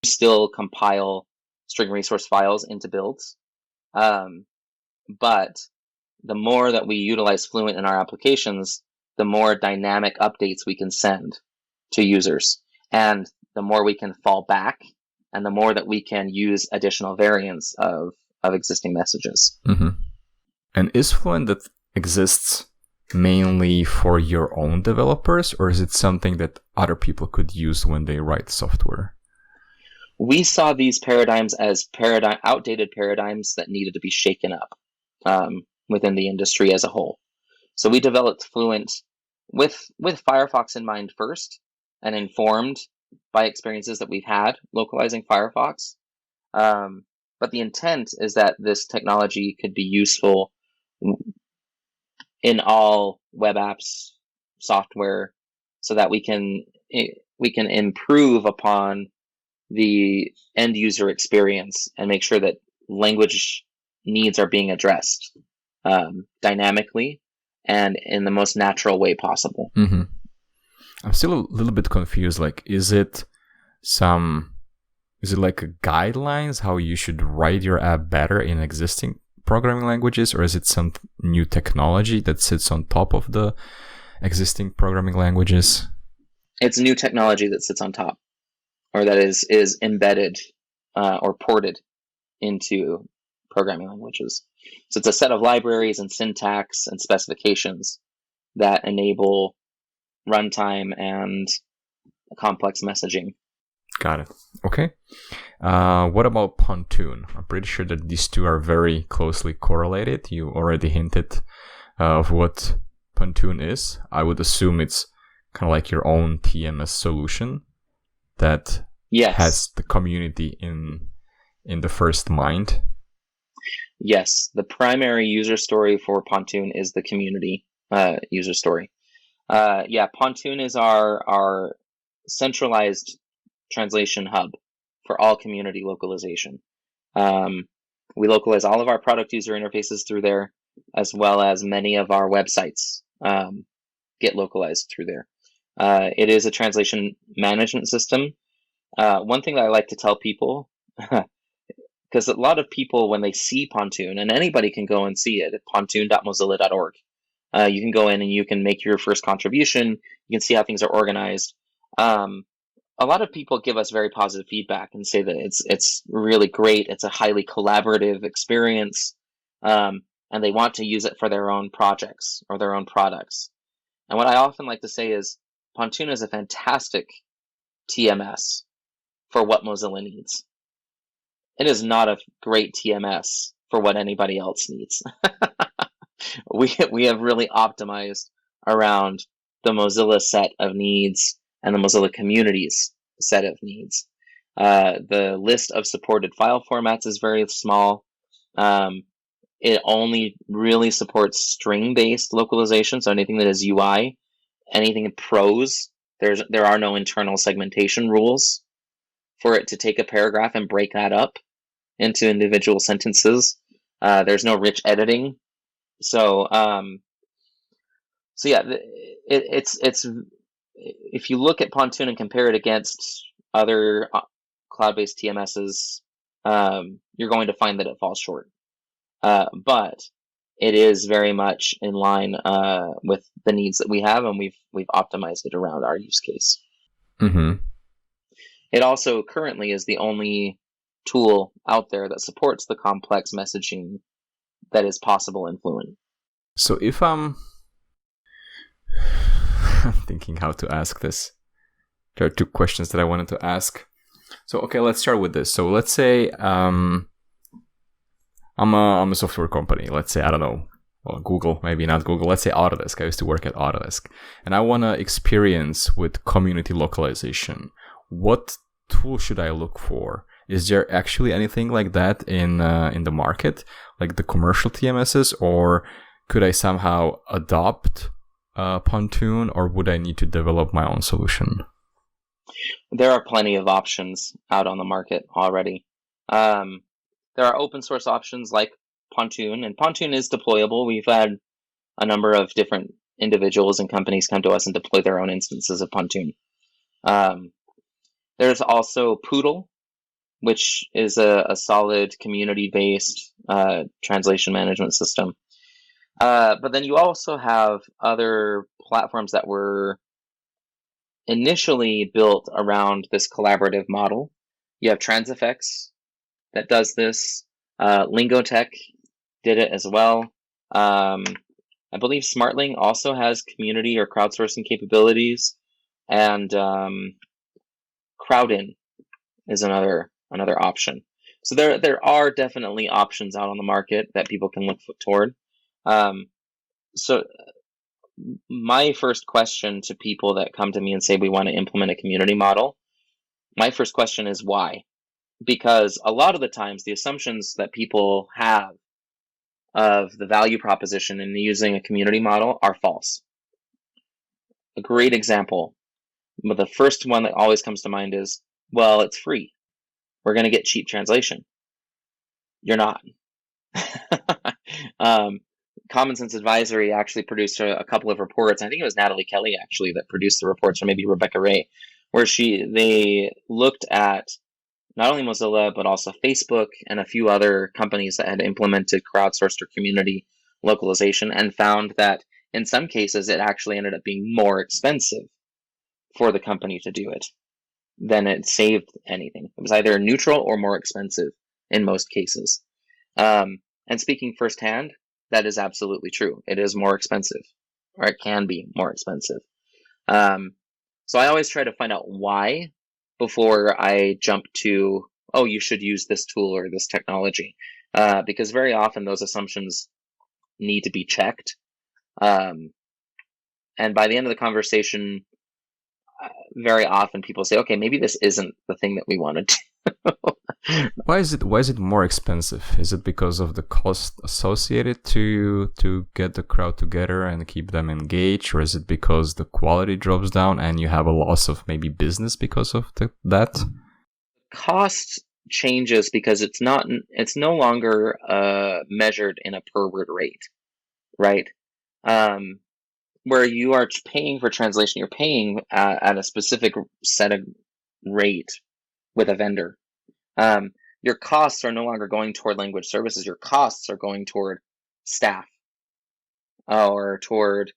still compile string resource files into builds, but the more that we utilize Fluent in our applications, the more dynamic updates we can send to users, and the more we can fall back, and the more that we can use additional variants of existing messages. Mm-hmm. And is Fluent that exists mainly for your own developers, or is it something that other people could use when they write software? We saw these paradigms as outdated paradigms that needed to be shaken up within the industry as a whole. So we developed Fluent with Firefox in mind first, and informed by experiences that we've had localizing Firefox. But the intent is that this technology could be useful in all web apps, software, so that we can improve upon the end user experience and make sure that language needs are being addressed dynamically and in the most natural way possible. Mm-hmm. I'm still a little bit confused. Is it like a guidelines how you should write your app better in existing programming languages, or is it some new technology that sits on top of the existing programming languages? It's new technology that sits on top, or that is embedded or ported into programming languages. So it's a set of libraries and syntax and specifications that enable runtime and complex messaging. Got it. Okay. What about Pontoon? I'm pretty sure that these two are very closely correlated. You already hinted of what Pontoon is. I would assume it's kind of like your own TMS solution that has the community in the first mind. Yes, the primary user story for Pontoon is the community user story. Pontoon is our centralized translation hub for all community localization. We localize all of our product user interfaces through there, as well as many of our websites get localized through there. It is a translation management system. One thing that I like to tell people, because a lot of people, when they see Pontoon, and anybody can go and see it at pontoon.mozilla.org, you can go in and you can make your first contribution. You can see how things are organized. A lot of people give us very positive feedback and say that it's really great. It's a highly collaborative experience, and they want to use it for their own projects or their own products. And what I often like to say is Pontoon is a fantastic TMS for what Mozilla needs. It is not a great TMS for what anybody else needs. We have really optimized around the Mozilla set of needs and the Mozilla community's set of needs. The list of supported file formats is very small. It only really supports string-based localization, so anything that is UI, anything in prose, there are no internal segmentation rules for it to take a paragraph and break that up into individual sentences. There's no rich editing. So yeah, it's if you look at Pontoon and compare it against other cloud-based TMSs, you're going to find that it falls short. But it is very much in line with the needs that we have, and we've optimized it around our use case. Mm-hmm. It also currently is the only tool out there that supports the complex messaging that is possible in Fluent. So if I'm thinking how to ask this, there are two questions that I wanted to ask. So okay, let's start with this. So let's say I'm a software company. Let's say, I don't know, well, Google, maybe not Google. Let's say Autodesk. I used to work at Autodesk, and I want to experience with community localization. What tool should I look for? Is there actually anything like that in the market, like the commercial TMSs, or could I somehow adopt Pontoon, or would I need to develop my own solution? There are plenty of options out on the market already. There are open source options like Pontoon, and Pontoon is deployable. We've had a number of different individuals and companies come to us and deploy their own instances of Pontoon. There's also Poodle, which is a solid community-based translation management system. But then you also have other platforms that were initially built around this collaborative model. You have Transifex that does this. Lingotech did it as well. I believe SmartLing also has community or crowdsourcing capabilities, and Crowdin is another option. So there are definitely options out on the market that people can look toward. So my first question to people that come to me and say we want to implement a community model, my first question is why? Because a lot of the times the assumptions that people have of the value proposition in using a community model are false. A great example, but the first one that always comes to mind is, well, it's free. We're going to get cheap translation. You're not. Common Sense Advisory actually produced a couple of reports. I think it was Natalie Kelly actually that produced the reports, or maybe Rebecca Ray, where they looked at not only Mozilla, but also Facebook and a few other companies that had implemented crowdsourced or community localization, and found that in some cases it actually ended up being more expensive for the company to do it than it saved anything. It was either neutral or more expensive in most cases. And speaking firsthand, that is absolutely true. It is more expensive, or it can be more expensive. So I always try to find out why before I jump to, oh, you should use this tool or this technology, because very often those assumptions need to be checked. And by the end of the conversation, very often people say, okay, maybe this isn't the thing that we wanted to. Why is it more expensive? Is it because of the cost associated to get the crowd together and keep them engaged, or is it because the quality drops down and you have a loss of maybe business because of that? Cost changes because it's no longer measured in a per word rate, right? Where you are paying for translation, you're paying at a specific set of rate with a vendor. Your costs are no longer going toward language services. Your costs are going toward staff, or toward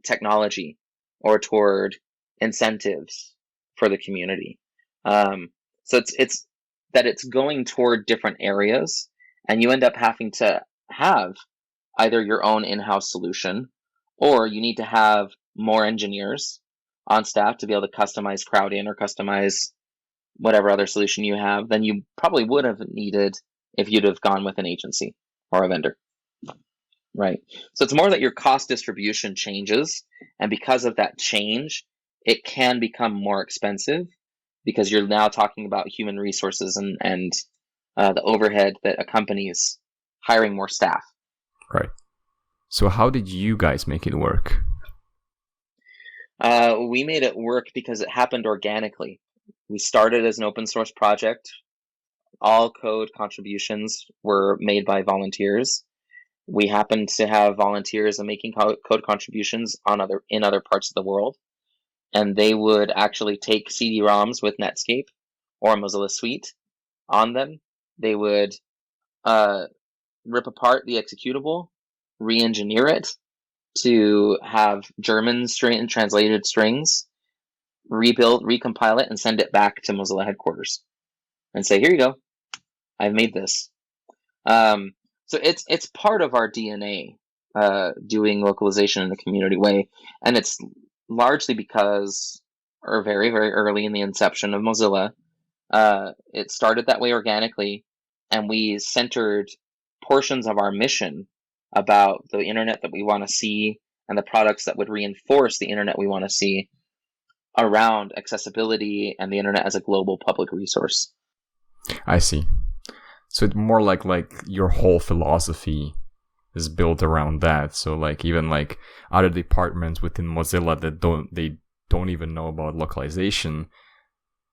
technology, or toward incentives for the community. So it's going toward different areas, and you end up having to have either your own in-house solution, or you need to have more engineers on staff to be able to customize Crowdin or customize whatever other solution you have than you probably would have needed if you'd have gone with an agency or a vendor, right? So it's more that your cost distribution changes, and because of that change, it can become more expensive because you're now talking about human resources and the overhead that accompanies hiring more staff. Right. So how did you guys make it work? We made it work because it happened organically. We started as an open source project all code contributions were made by volunteers. We happened to have volunteers making code contributions in other parts of the world, and they would actually take CD-ROMs with Netscape or Mozilla Suite on them. They would rip apart the executable, re-engineer it to have German translated strings, recompile it, and send it back to Mozilla headquarters and say, here you go, I've made this. So it's part of our DNA, doing localization in the community way, and it's largely because, or very, very early in the inception of Mozilla, it started that way organically, and we centered portions of our mission about the internet that we want to see and the products that would reinforce the internet we want to see around accessibility and the internet as a global public resource. I see. So it's more like your whole philosophy is built around that. So like even like other departments within Mozilla that don't even know about localization,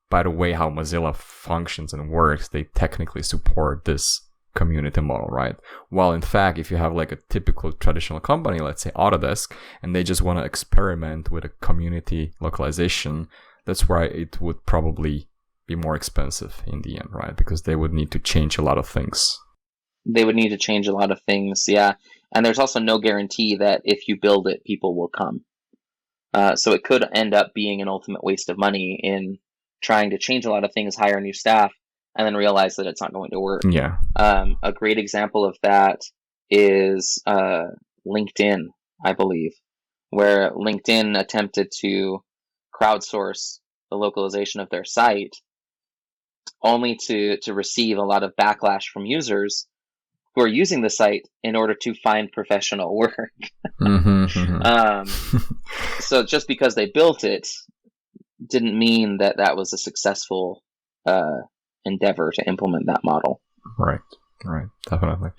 by the way how Mozilla functions and works, they technically support this community model, right? While in fact, if you have like a typical traditional company, let's say Autodesk, and they just want to experiment with a community localization, that's why it would probably be more expensive in the end, right? Because they would need to change a lot of things. They would need to change a lot of things, yeah. And there's also no guarantee that if you build it, people will come. So it could end up being an ultimate waste of money in trying to change a lot of things, hire new staff, and then realize that it's not going to work. Yeah. A great example of that is LinkedIn, I believe, where LinkedIn attempted to crowdsource the localization of their site, only to receive a lot of backlash from users who are using the site in order to find professional work. So just because they built it didn't mean that that was a successful endeavor to implement that model. Right, definitely.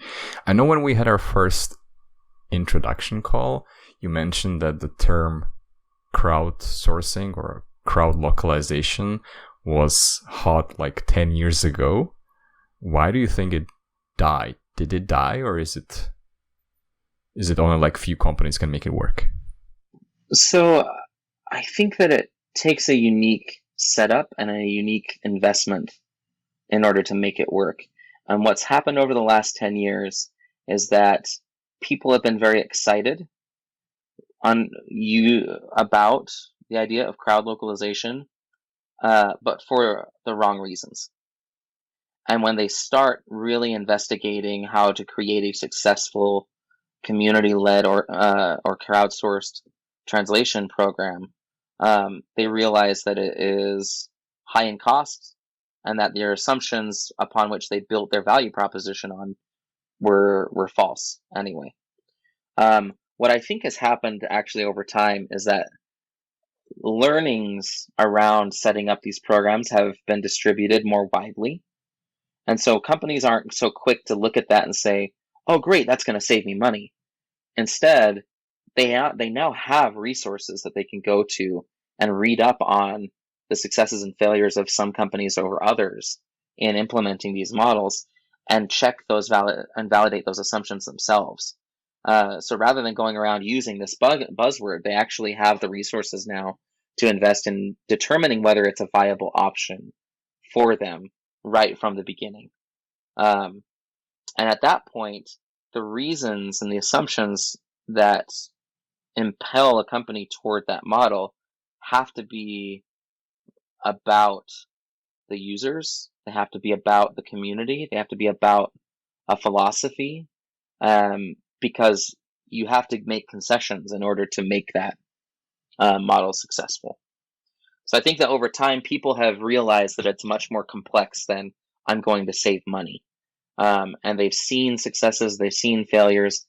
I know when we had our first introduction call, you mentioned that the term crowdsourcing or crowd localization was hot like 10 years ago. Why do you think it died? Did it die, or is it only like few companies can make it work? So I think that it takes a unique setup and a unique investment in order to make it work. And what's happened over the last 10 years is that people have been very excited about the idea of crowd localization, but for the wrong reasons. And when they start really investigating how to create a successful community-led or crowdsourced translation program, they realize that it is high in cost, and that their assumptions upon which they built their value proposition on were false anyway. What I think has happened actually over time is that learnings around setting up these programs have been distributed more widely. And so companies aren't so quick to look at that and say, oh, great, that's going to save me money. Instead, they now have resources that they can go to and read up on the successes and failures of some companies over others in implementing these models, and check those validate those assumptions themselves. So rather than going around using this buzzword, they actually have the resources now to invest in determining whether it's a viable option for them right from the beginning. And at that point, the reasons and the assumptions that impel a company toward that model have to be about the users. They have to be about the community. They have to be about a philosophy, because you have to make concessions in order to make that model successful. So I think that over time, people have realized that it's much more complex than I'm going to save money. And they've seen successes, they've seen failures,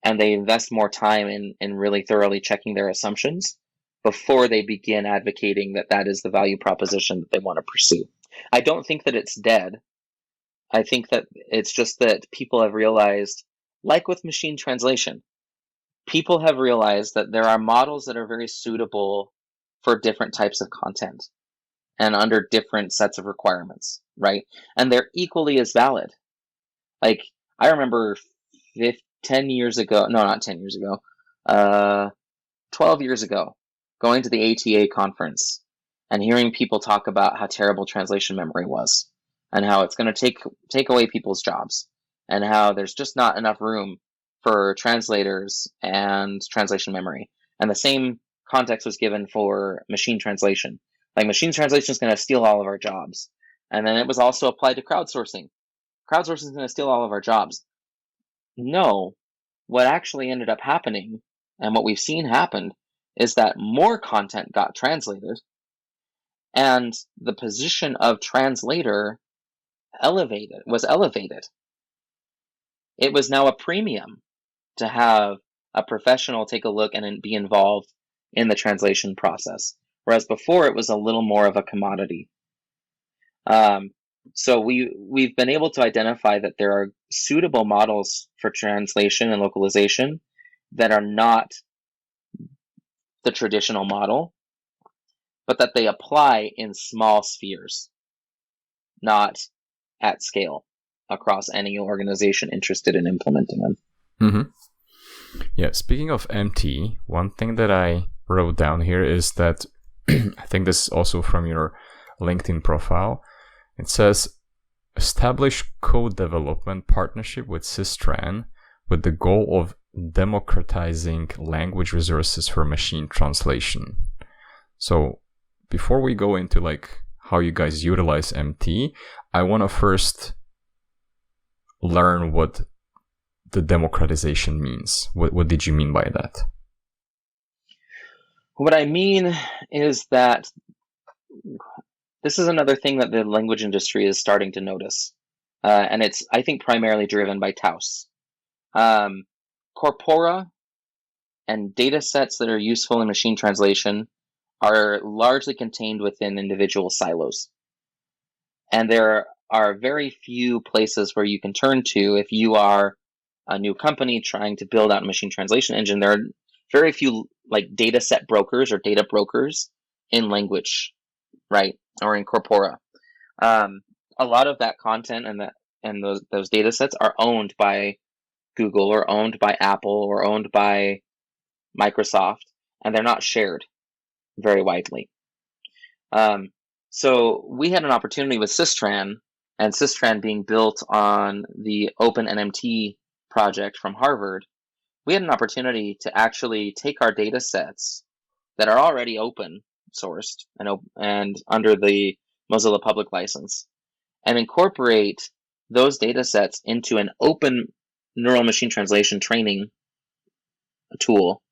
and they invest more time in really thoroughly checking their assumptions before they begin advocating that that is the value proposition that they want to pursue. I don't think that it's dead. I think that it's just that people have realized, like with machine translation, people have realized that there are models that are very suitable for different types of content. and under different sets of requirements, right? And they're equally as valid. Like, I remember 10 years ago, no, not 10 years ago, 12 years ago, going to the ATA conference and hearing people talk about how terrible translation memory was and how it's going to take away people's jobs and how there's just not enough room for translators and translation memory. And the same context was given for machine translation. Like, machine translation is going to steal all of our jobs. And then it was also applied to crowdsourcing. Crowdsourcing is going to steal all of our jobs. No, what actually ended up happening, and what we've seen happened, is that more content got translated, and the position of translator was elevated. It was now a premium to have a professional take a look and be involved in the translation process, whereas before it was a little more of a commodity. So we've been able to identify that there are suitable models for translation and localization that are not the traditional model, but that they apply in small spheres, not at scale across any organization interested in implementing them. Mm-hmm. Yeah, speaking of MT, one thing that I wrote down here is that I think this is also from your LinkedIn profile. It says, establish co-development partnership with Sistran with the goal of democratizing language resources for machine translation. So before we go into like how you guys utilize MT, I want to first learn what the democratization means. What did you mean by that? What I mean is that this is another thing that the language industry is starting to notice. And it's, I think, primarily driven by Taos. Corpora and data sets that are useful in machine translation are largely contained within individual silos. And there are very few places where you can turn to if you are a new company trying to build out a machine translation engine. There are very few like data set brokers or data brokers in language, right? Or in Corpora. A lot of that content and those data sets are owned by Google or owned by Apple or owned by Microsoft, and they're not shared very widely. So we had an opportunity with Sistran, and Sistran being built on the Open NMT project from Harvard. We had an opportunity to actually take our data sets that are already open sourced and under the Mozilla public license and incorporate those data sets into an open neural machine translation training tool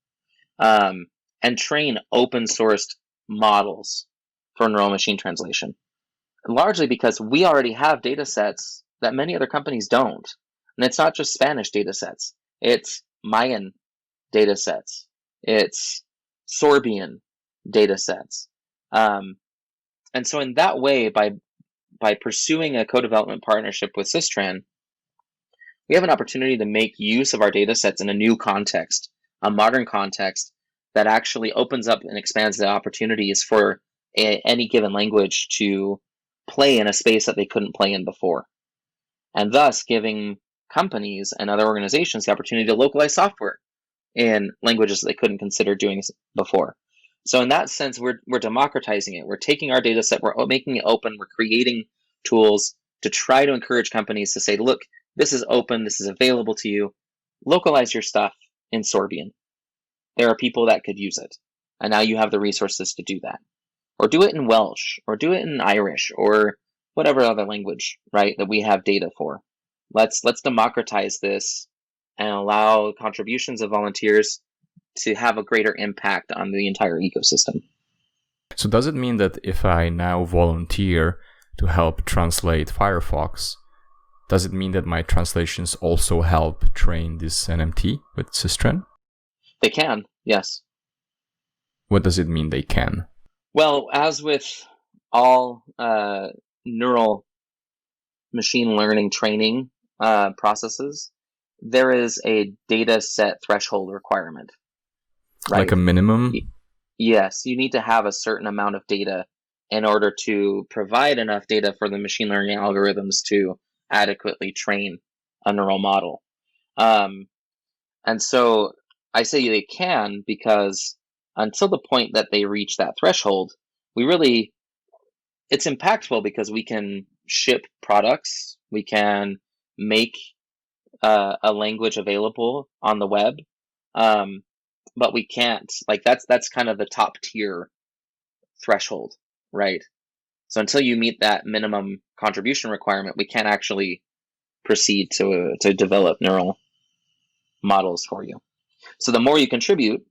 and train open sourced models for neural machine translation, largely because we already have data sets that many other companies don't. And it's not just Spanish data sets, it's Mayan data sets, it's Sorbian data sets. And so in that way, by pursuing a co-development partnership with Sistran, we have an opportunity to make use of our data sets in a new context, a modern context that actually opens up and expands the opportunities for any given language to play in a space that they couldn't play in before. And thus giving companies and other organizations the opportunity to localize software in languages that they couldn't consider doing before. So in that sense, we're democratizing it. We're taking our data set, we're making it open, we're creating tools to try to encourage companies to say, look, this is open, this is available to you. Localize your stuff in Sorbian. There are people that could use it. And now you have the resources to do that. Or do it in Welsh, or do it in Irish, or whatever other language, right, that we have data for. Let's democratize this and allow contributions of volunteers to have a greater impact on the entire ecosystem. So does it mean that if I now volunteer to help translate Firefox, does it mean that my translations also help train this NMT with Sistran? They can, yes. What does it mean they can? Well, as with all neural machine learning training processes, there is a data set threshold requirement. Right? Like a minimum? Yes, you need to have a certain amount of data in order to provide enough data for the machine learning algorithms to adequately train a neural model. And so I say they can because until the point that they reach that threshold, it's impactful because we can ship products, we can make a language available on the web, but we can't, like, that's kind of the top tier threshold, right? So until you meet that minimum contribution requirement, we can't actually proceed to develop neural models for you. So the more you contribute,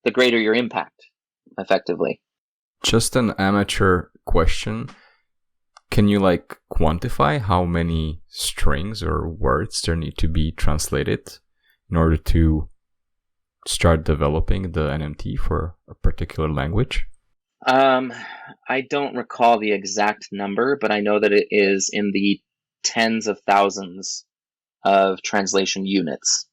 the greater your impact, effectively. Just an amateur question. Can you quantify how many strings or words there need to be translated in order to start developing the NMT for a particular language? I don't recall the exact number, but I know that it is in the tens of thousands of translation units,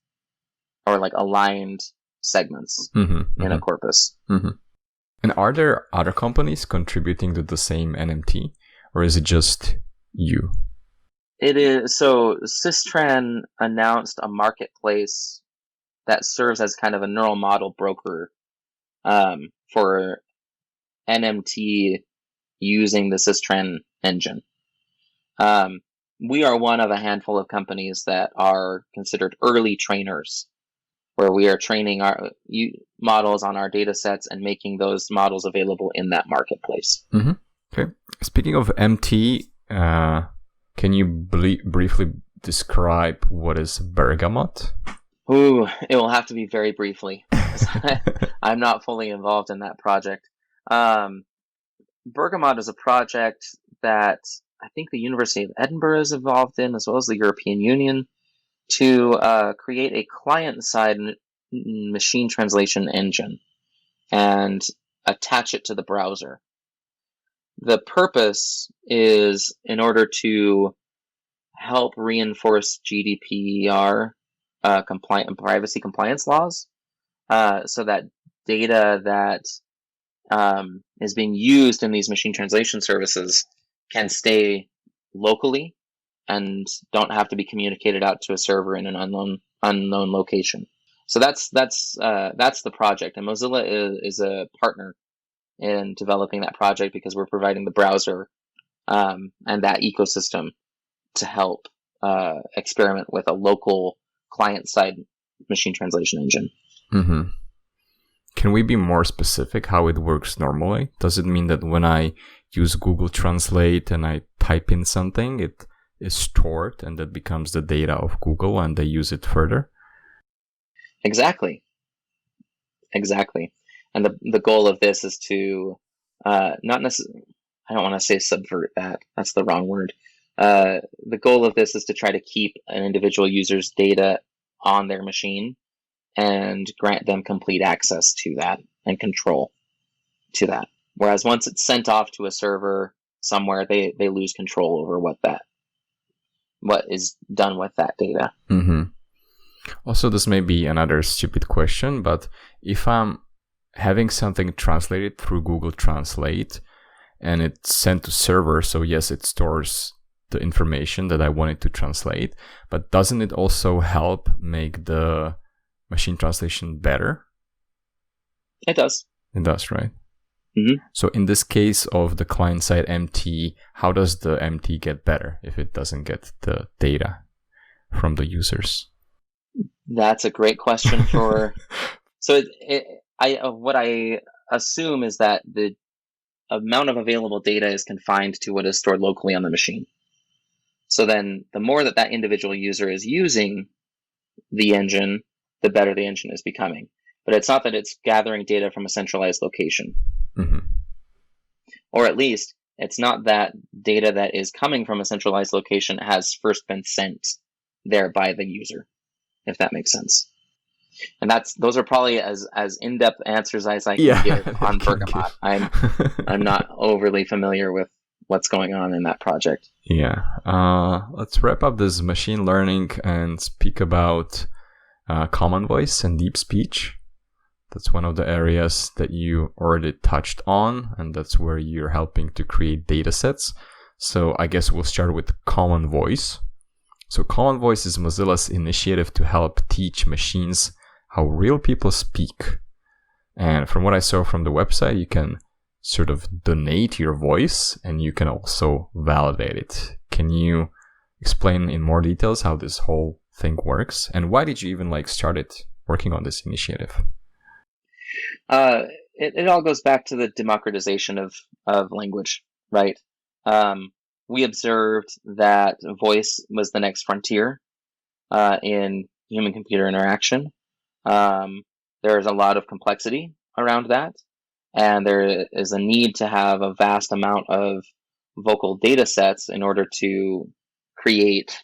or aligned segments in a corpus. And are there other companies contributing to the same NMT, or is it just you? It is. So Systran announced a marketplace that serves as kind of a neural model broker for NMT using the Systran engine. We are one of a handful of companies that are considered early trainers, where we are training our models on our data sets and making those models available in that marketplace. Okay. Speaking of MT, can you briefly describe what is Bergamot? Ooh, it will have to be very briefly. I'm not fully involved in that project. Bergamot is a project that I think the University of Edinburgh is involved in, as well as the European Union, to create a client-side machine translation engine and attach it to the browser. The purpose is in order to help reinforce GDPR compliant and privacy compliance laws, so that data that is being used in these machine translation services can stay locally and don't have to be communicated out to a server in an unknown location. So that's the project, and Mozilla is a partner in developing that project because we're providing the browser and that ecosystem to help experiment with a local client-side machine translation engine. Mm-hmm. Can we be more specific how it works normally? Does it mean that when I use Google Translate and I type in something, it is stored and that becomes the data of Google and they use it further? Exactly. And the goal of this is to not necessarily, I don't want to say subvert that. That's the wrong word. The goal of this is to try to keep an individual user's data on their machine and grant them complete access to that and control to that. Whereas once it's sent off to a server somewhere, they lose control over what is done with that data. Mm-hmm. Also, this may be another stupid question, but if I'm having something translated through Google Translate and it's sent to server, so yes, it stores the information that I wanted to translate, but doesn't it also help make the machine translation better? It does. It does, right? Mm-hmm. So in this case of the client-side MT, how does the MT get better if it doesn't get the data from the users? That's a great question for... So what I assume is that the amount of available data is confined to what is stored locally on the machine. So then the more that individual user is using the engine, the better the engine is becoming. But it's not that it's gathering data from a centralized location. Mm-hmm. Or at least it's not that data that is coming from a centralized location has first been sent there by the user, if that makes sense. And those are probably as in-depth answers as I can give on Bergamot. I'm not overly familiar with what's going on in that project. Yeah. Let's wrap up this machine learning and speak about common voice and deep speech. That's one of the areas that you already touched on, and that's where you're helping to create data sets. So I guess we'll start with Common Voice. So Common Voice is Mozilla's initiative to help teach machines how real people speak. And from what I saw from the website, you can sort of donate your voice and you can also validate it. Can you explain in more details how this whole thing works? And why did you even started working on this initiative? It all goes back to the democratization of language, right? We observed that voice was the next frontier in human-computer interaction. There's a lot of complexity around that, and there is a need to have a vast amount of vocal data sets in order to create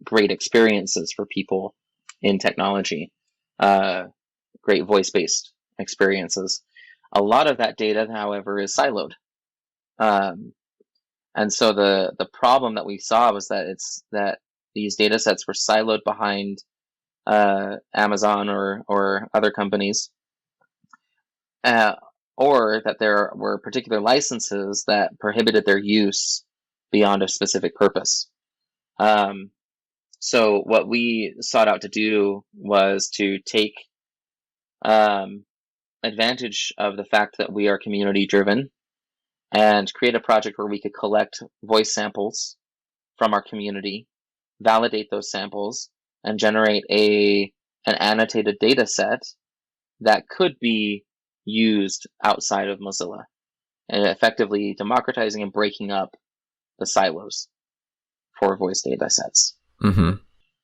great experiences for people in technology, great voice-based experiences. A lot of that data, however, is siloed. And so the problem that we saw was that these data sets were siloed behind Amazon or other companies, or that there were particular licenses that prohibited their use beyond a specific purpose. So what we sought out to do was to take advantage of the fact that we are community driven and create a project where we could collect voice samples from our community, validate those samples, and generate an annotated data set that could be used outside of Mozilla, and effectively democratizing and breaking up the silos for voice data sets. Mm-hmm.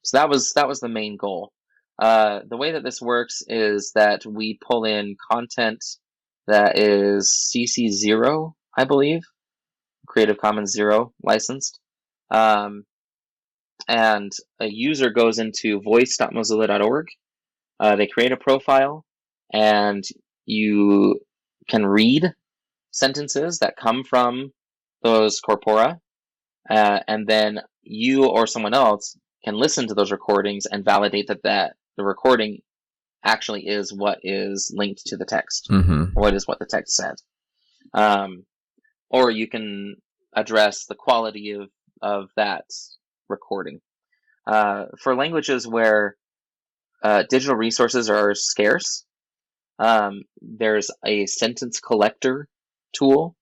So that was the main goal. The way that this works is that we pull in content that is CC0, I believe, Creative Commons 0 licensed. And a user goes into voice.mozilla.org. They create a profile, and you can read sentences that come from those corpora, and then you or someone else can listen to those recordings and validate that the recording actually is what is linked to the text, Mm-hmm. or what the text said. Or you can address the quality of that recording. For languages where digital resources are scarce, there's a sentence collector tool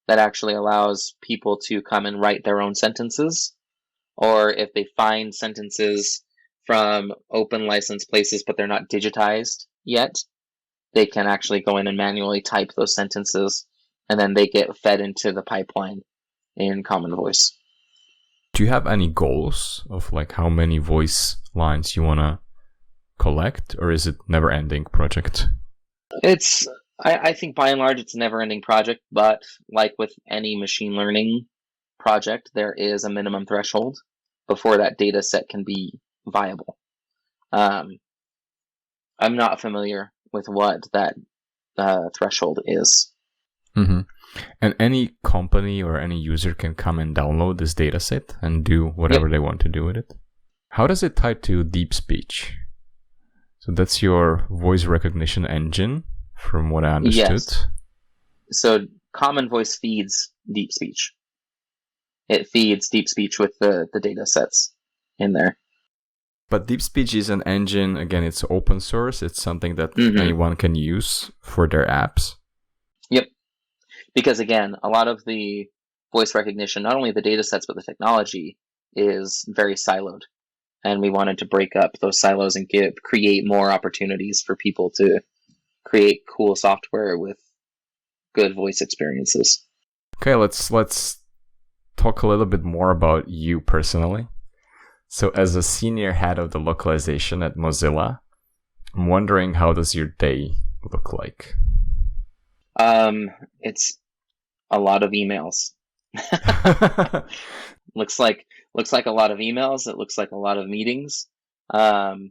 that actually allows people to come and write their own sentences, or if they find sentences from open license places but they're not digitized yet, they can actually go in and manually type those sentences, and then they get fed into the pipeline in Common Voice. Do you have any goals of how many voice lines you want to collect, or is it never-ending project? I think by and large it's a never-ending project, but like with any machine learning project, there is a minimum threshold before that data set can be viable. I'm not familiar with what that threshold is. Mm-hmm. And any company or any user can come and download this data set and do whatever they want to do with it. How does it tie to deep speech? So that's your voice recognition engine, from what I understood. Yes. So Common Voice feeds deep speech. It feeds deep speech with the data sets in there. But deep speech is an engine, again, it's open source. It's something that anyone can use for their apps. Yep. Because again, a lot of the voice recognition, not only the data sets, but the technology is very siloed. And we wanted to break up those silos and create more opportunities for people to create cool software with good voice experiences. Okay, let's talk a little bit more about you personally. So as a senior head of the localization at Mozilla, I'm wondering, how does your day look like? It's a lot of emails. looks like a lot of emails. It looks like a lot of meetings. I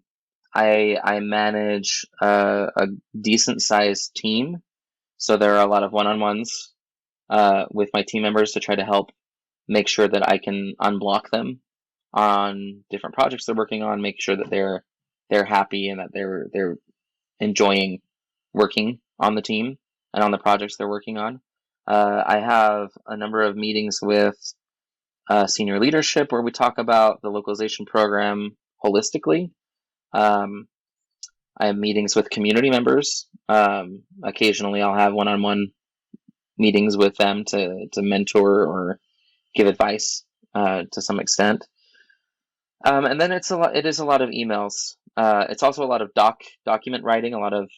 manage a decent sized team, so there are a lot of one-on-ones with my team members to try to help make sure that I can unblock them on different projects they're working on, make sure that they're happy and that they're enjoying working on the team and on the projects they're working on. I have a number of meetings with senior leadership where we talk about the localization program holistically. I have meetings with community members. Occasionally I'll have one-on-one meetings with them to mentor or give advice to some extent. And then it is a lot of emails. It's also a lot of document writing, a lot of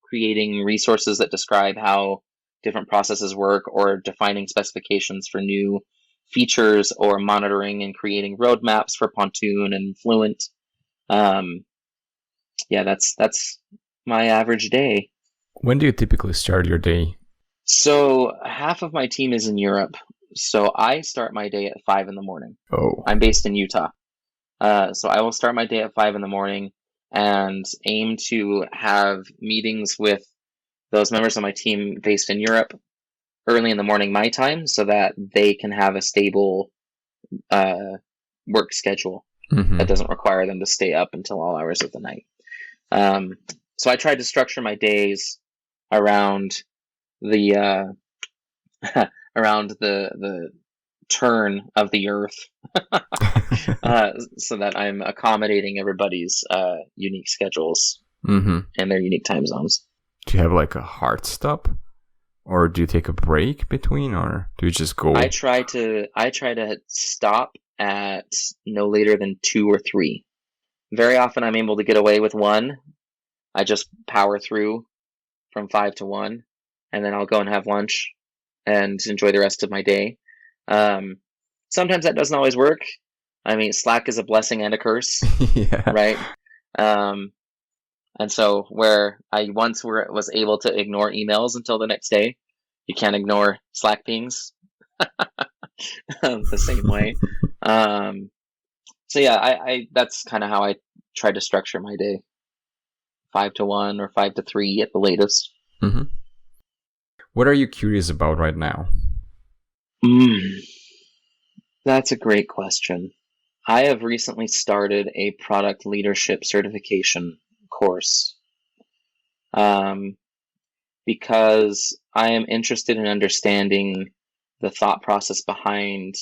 creating resources that describe how different processes work, or defining specifications for new features, or monitoring and creating roadmaps for Pontoon and Fluent. Yeah, that's my average day. When do you typically start your day? So half of my team is in Europe, so I start my day at 5 in the morning. Oh. I'm based in Utah. So I will start my day at 5 in the morning and aim to have meetings with those members of my team based in Europe early in the morning my time, so that they can have a stable work schedule that doesn't require them to stay up until all hours of the night. So I tried to structure my days around the the turn of the earth, so that I'm accommodating everybody's unique schedules and their unique time zones. Do you have like a hard stop, or do you take a break between, or do you just go? I try to stop at no later than 2 or 3. Very often I'm able to get away with 1. I just power through from 5 to 1, and then I'll go and have lunch and enjoy the rest of my day. Sometimes that doesn't always work. I mean, Slack is a blessing and a curse, Yeah. right? And so where I once was able to ignore emails until the next day, you can't ignore Slack pings the same way. So yeah, I that's kind of how I try to structure my day. 5 to 1 or 5 to 3 at the latest. What are you curious about right now? That's a great question. I have recently started a product leadership certification course because I am interested in understanding the thought process behind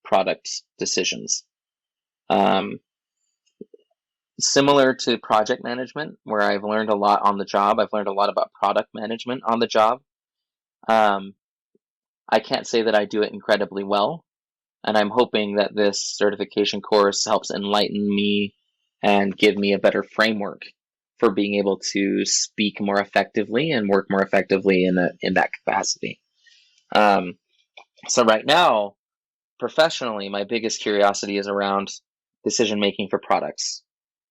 product decisions. Similar to project management, where I've learned a lot on the job, I've learned a lot about product management on the job. I can't say that I do it incredibly well, and I'm hoping that this certification course helps enlighten me and give me a better framework for being able to speak more effectively and work more effectively in that capacity. So right now, professionally, my biggest curiosity is around decision making for products.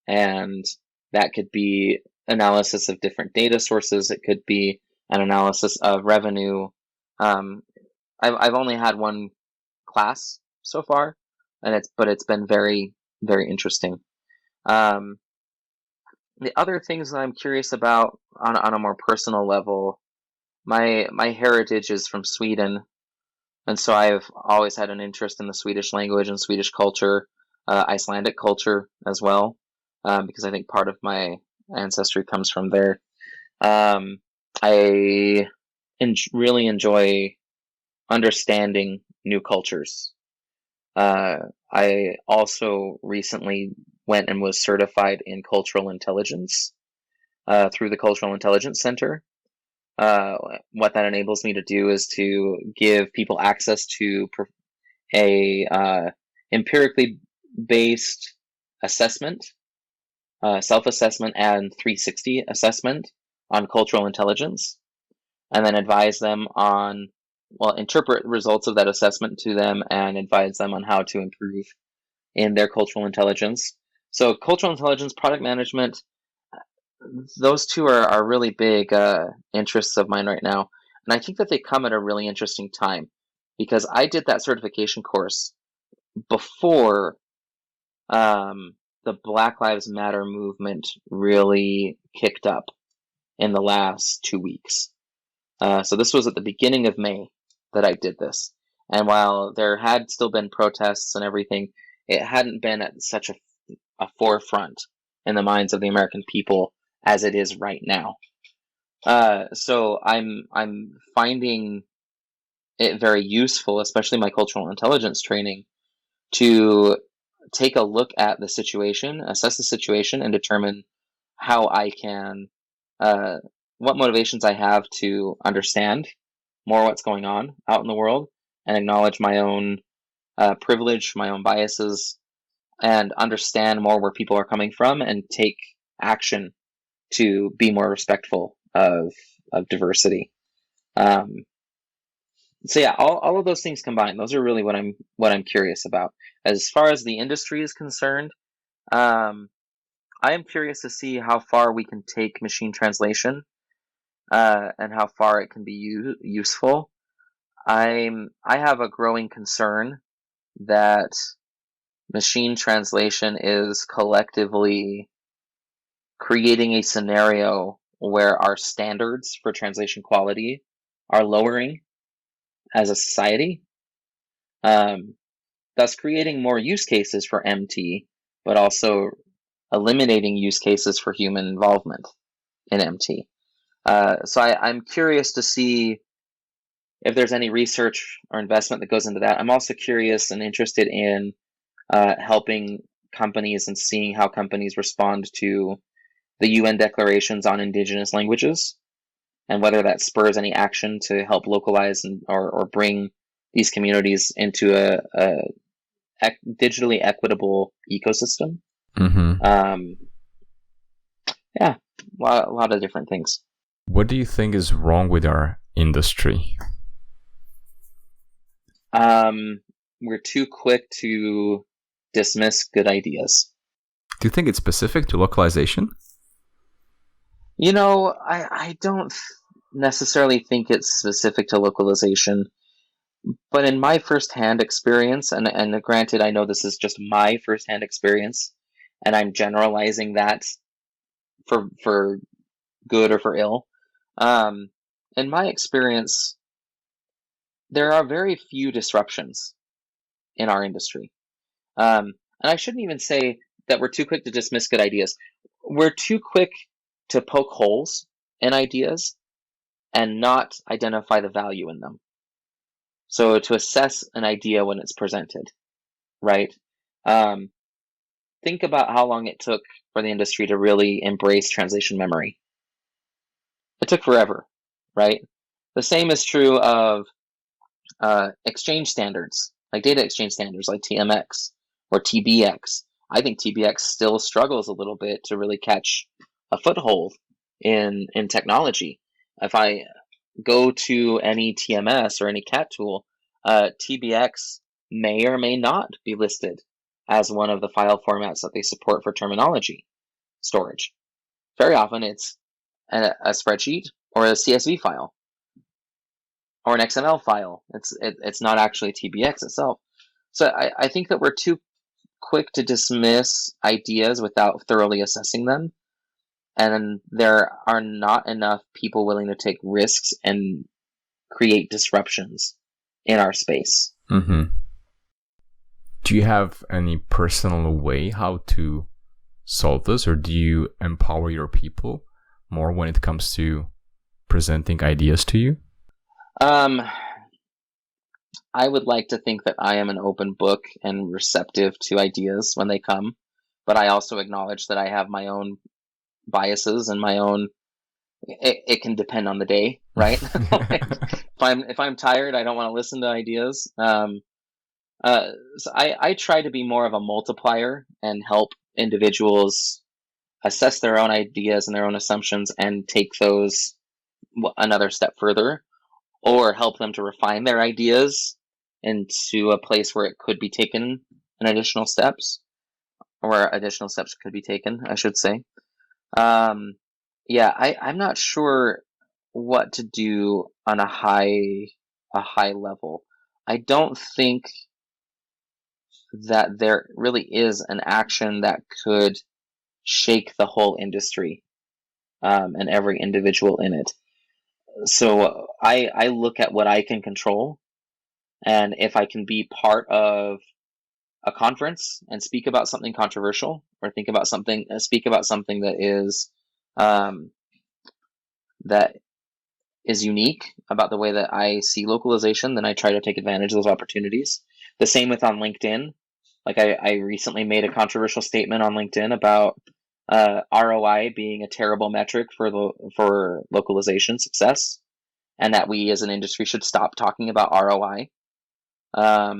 And that could be analysis of different data sources. It could be an analysis of revenue. I've only had one class so far, but it's been very, very interesting. The other things that I'm curious about on a more personal level, my heritage is from Sweden, and so I've always had an interest in the Swedish language and Swedish culture, Icelandic culture as well. Because I think part of my ancestry comes from there. I really enjoy understanding new cultures. I also recently went and was certified in cultural intelligence through the Cultural Intelligence Center. What that enables me to do is to give people access to a empirically based assessment, self-assessment and 360 assessment on cultural intelligence, and then advise them on, interpret results of that assessment to them and advise them on how to improve in their cultural intelligence. So cultural intelligence, product management, those two are really big interests of mine right now. And I think that they come at a really interesting time, because I did that certification course before the Black Lives Matter movement really kicked up in the last 2 weeks. So this was at the beginning of May that I did this. And while there had still been protests and everything, it hadn't been at such a forefront in the minds of the American people as it is right now. So I'm finding it very useful, especially my cultural intelligence training, to take a look at the situation, assess the situation, and determine how I can, uh, what motivations I have to understand more what's going on out in the world and acknowledge my own privilege, my own biases, and understand more where people are coming from and take action to be more respectful of diversity. Um, so yeah, all of those things combined, those are really what I'm curious about. As far as the industry is concerned, um, I am curious to see how far we can take machine translation and how far it can be useful. I have a growing concern that machine translation is collectively creating a scenario where our standards for translation quality are lowering as a society, um, thus creating more use cases for MT, but also eliminating use cases for human involvement in MT. I'm curious to see if there's any research or investment that goes into that. I'm also curious and interested in helping companies and seeing how companies respond to the UN declarations on indigenous languages and whether that spurs any action to help localize or bring these communities into a digitally equitable ecosystem. Mm-hmm. Yeah, a lot of different things. What do you think is wrong with our industry? We're too quick to dismiss good ideas. Do you think it's specific to localization? You know, I don't necessarily think it's specific to localization, but in my firsthand experience, and granted, I know this is just my firsthand experience, and I'm generalizing that for good or for ill. In my experience, there are very few disruptions in our industry. And I shouldn't even say that we're too quick to dismiss good ideas. We're too quick to poke holes in ideas and not identify the value in them. So to assess an idea when it's presented, right? Um, think about how long it took for the industry to really embrace translation memory. It took forever, right? The same is true of exchange standards, like data exchange standards like TMX or TBX. I think TBX still struggles a little bit to really catch a foothold in technology. If I go to any TMS or any CAT tool, TBX may or may not be listed as one of the file formats that they support for terminology storage. Very often it's a spreadsheet or a CSV file or an XML file. It's not actually TBX itself. So I think that we're too quick to dismiss ideas without thoroughly assessing them. And there are not enough people willing to take risks and create disruptions in our space. Mm-hmm. Do you have any personal way how to solve this, or do you empower your people more when it comes to presenting ideas to you? I would like to think that I am an open book and receptive to ideas when they come, but I also acknowledge that I have my own biases and my own. It can depend on the day, right? If I'm tired, I don't want to listen to ideas. So I try to be more of a multiplier and help individuals assess their own ideas and their own assumptions and take those another step further, or help them to refine their ideas into a place where it could be taken in additional steps, or additional steps could be taken, I should say. Yeah, I'm not sure what to do on a high level. I don't think that there really is an action that could shake the whole industry and every individual in it. So I look at what I can control, and if I can be part of a conference and speak about something controversial, or speak about something that is that is unique about the way that I see localization, then I try to take advantage of those opportunities. The same with on LinkedIn. Like I recently made a controversial statement on LinkedIn about ROI being a terrible metric for localization success, and that we as an industry should stop talking about ROI. I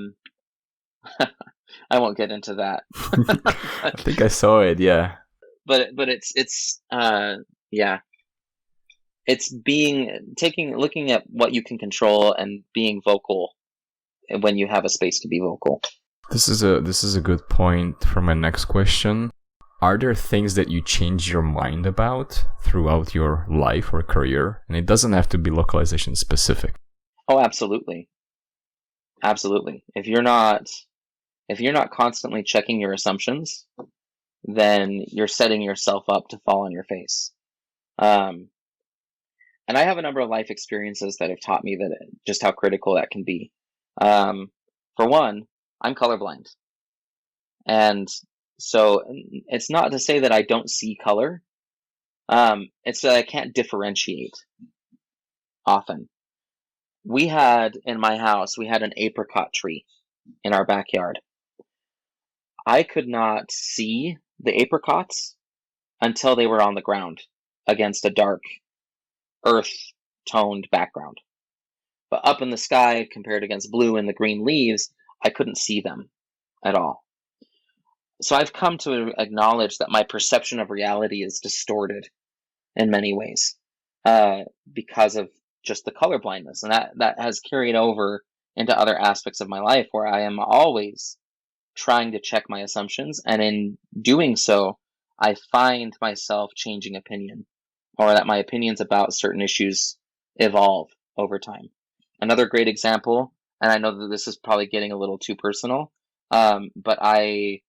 won't get into that. I think I saw it, yeah. But it's yeah. It's looking at what you can control and being vocal when you have a space to be vocal. This is a good point for my next question. Are there things that you change your mind about throughout your life or career? And it doesn't have to be localization specific. Oh, absolutely. Absolutely. If you're not constantly checking your assumptions, then you're setting yourself up to fall on your face. And I have a number of life experiences that have taught me that just how critical that can be. For one, I'm colorblind. And so it's not to say that I don't see color. It's that I can't differentiate often. In my house, we had an apricot tree in our backyard. I could not see the apricots until they were on the ground against a dark earth-toned background. But up in the sky, compared against blue and the green leaves, I couldn't see them at all. So I've come to acknowledge that my perception of reality is distorted in many ways because of just the color blindness. And that has carried over into other aspects of my life where I am always trying to check my assumptions. And in doing so, I find myself changing opinion, or that my opinions about certain issues evolve over time. Another great example, and I know that this is probably getting a little too personal, but I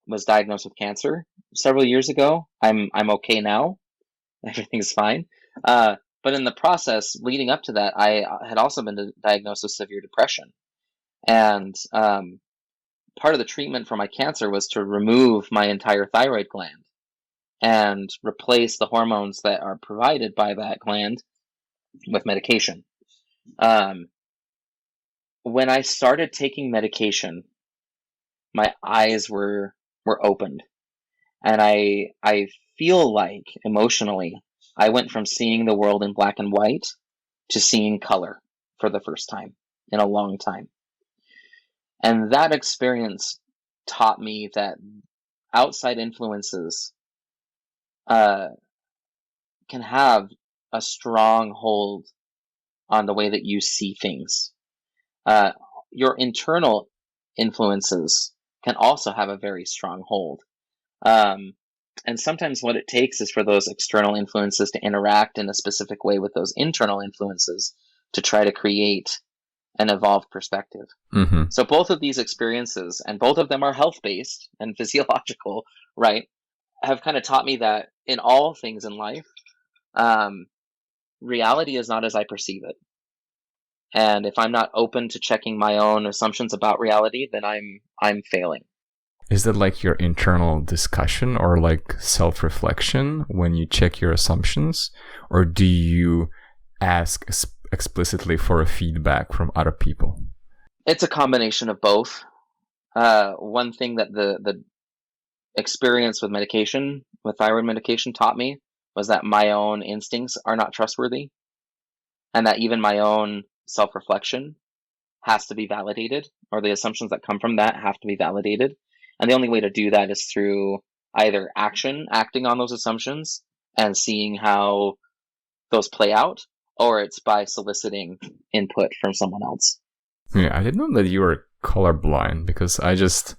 was diagnosed with cancer several years ago. I'm okay now. Everything's fine. But in the process leading up to that, I had also been diagnosed with severe depression. And part of the treatment for my cancer was to remove my entire thyroid gland and replace the hormones that are provided by that gland with medication. When I started taking medication, my eyes were opened, and I feel like emotionally I went from seeing the world in black and white to seeing color for the first time in a long time. And that experience taught me that outside influences can have a strong hold on the way that you see things. Your internal influences can also have a very strong hold. And sometimes what it takes is for those external influences to interact in a specific way with those internal influences to try to create an evolved perspective. Mm-hmm. So both of these experiences, and both of them are health-based and physiological, right, have kind of taught me that in all things in life, reality is not as I perceive it. And if I'm not open to checking my own assumptions about reality, then I'm failing. Is that like your internal discussion or like self-reflection when you check your assumptions? Or do you ask explicitly for a feedback from other people? It's a combination of both. One thing that the experience with medication, with thyroid medication, taught me was that my own instincts are not trustworthy, and that even my own self-reflection has to be validated, or the assumptions that come from that have to be validated. And the only way to do that is through either acting on those assumptions and seeing how those play out, or it's by soliciting input from someone else. Yeah, I didn't know that you were colorblind, because I just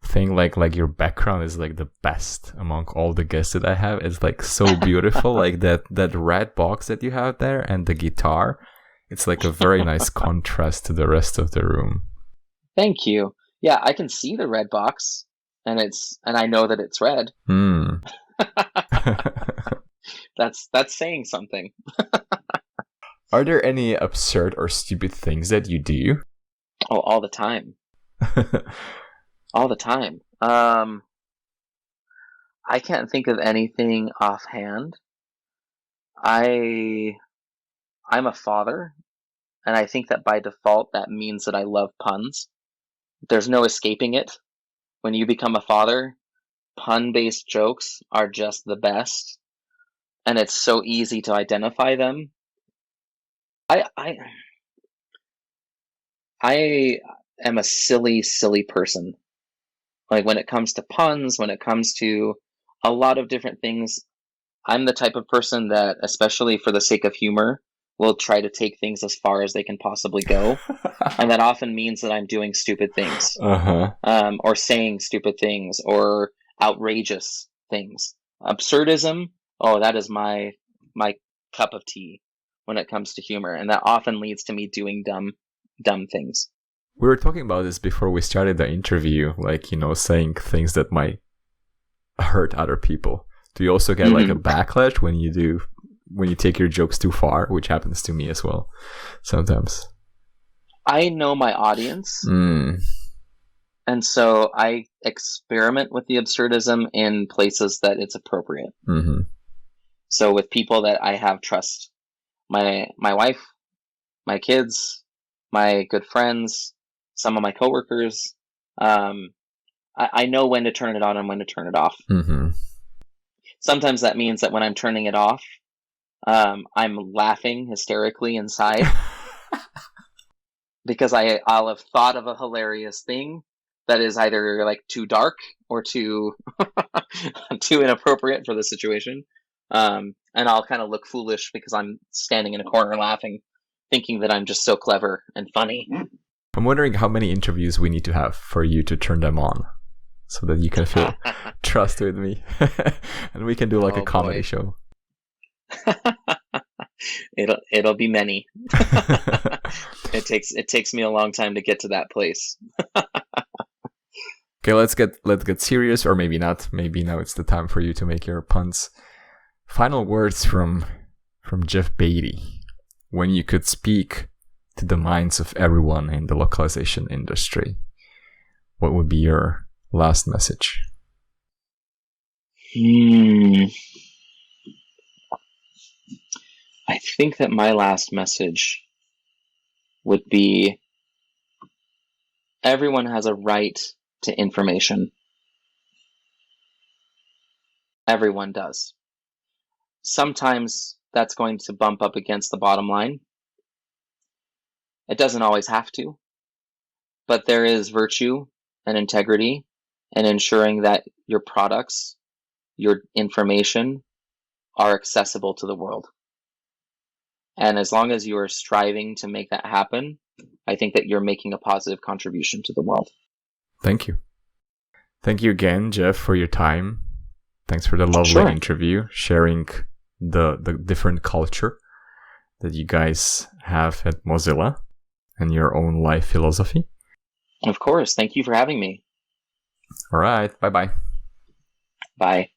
think like your background is like the best among all the guests that I have. It's like so beautiful, like that red box that you have there and the guitar. It's like a very nice contrast to the rest of the room. Thank you. Yeah, I can see the red box, and I know that it's red. That's saying something. Are there any absurd or stupid things that you do? Oh, all the time. All the time. I can't think of anything offhand. I'm a father, and I think that by default that means that I love puns. There's no escaping it. When you become a father, pun-based jokes are just the best, and it's so easy to identify them. I am a silly person. Like when it comes to puns, when it comes to a lot of different things, I'm the type of person that, especially for the sake of humor, will try to take things as far as they can possibly go. And that often means that I'm doing stupid things, or saying stupid things, or outrageous things. Absurdism, oh, that is my cup of tea when it comes to humor, and that often leads to me doing dumb things. We were talking about this before we started the interview, like, saying things that might hurt other people. Do you also get like a backlash when you take your jokes too far, which happens to me as well sometimes? I know my audience. And so I experiment with the absurdism in places that it's appropriate. So with people that I have trust, my wife, my kids, my good friends, some of my coworkers, I know when to turn it on and when to turn it off. Sometimes that means that when I'm turning it off, I'm laughing hysterically inside because I'll have thought of a hilarious thing that is either like too dark or too inappropriate for the situation. And I'll kind of look foolish because I'm standing in a corner laughing, thinking that I'm just so clever and funny. I'm wondering how many interviews we need to have for you to turn them on so that you can feel trust with me and we can do like a comedy show. It'll be many. It takes me a long time to get to that place. Okay, let's get serious, or maybe not. Maybe now it's the time for you to make your puns. Final words from Jeff Beatty. When you could speak to the minds of everyone in the localization industry, what would be your last message? I think that my last message would be everyone has a right to information. Everyone does. Sometimes that's going to bump up against the bottom line. It doesn't always have to, but there is virtue and integrity in ensuring that your products, your information are accessible to the world. And as long as you are striving to make that happen, I think that you're making a positive contribution to the world. Thank you. Thank you again, Jeff, for your time. Thanks for the lovely interview, sharing the different culture that you guys have at Mozilla and your own life philosophy. Of course. Thank you for having me. All right. Bye-bye. Bye.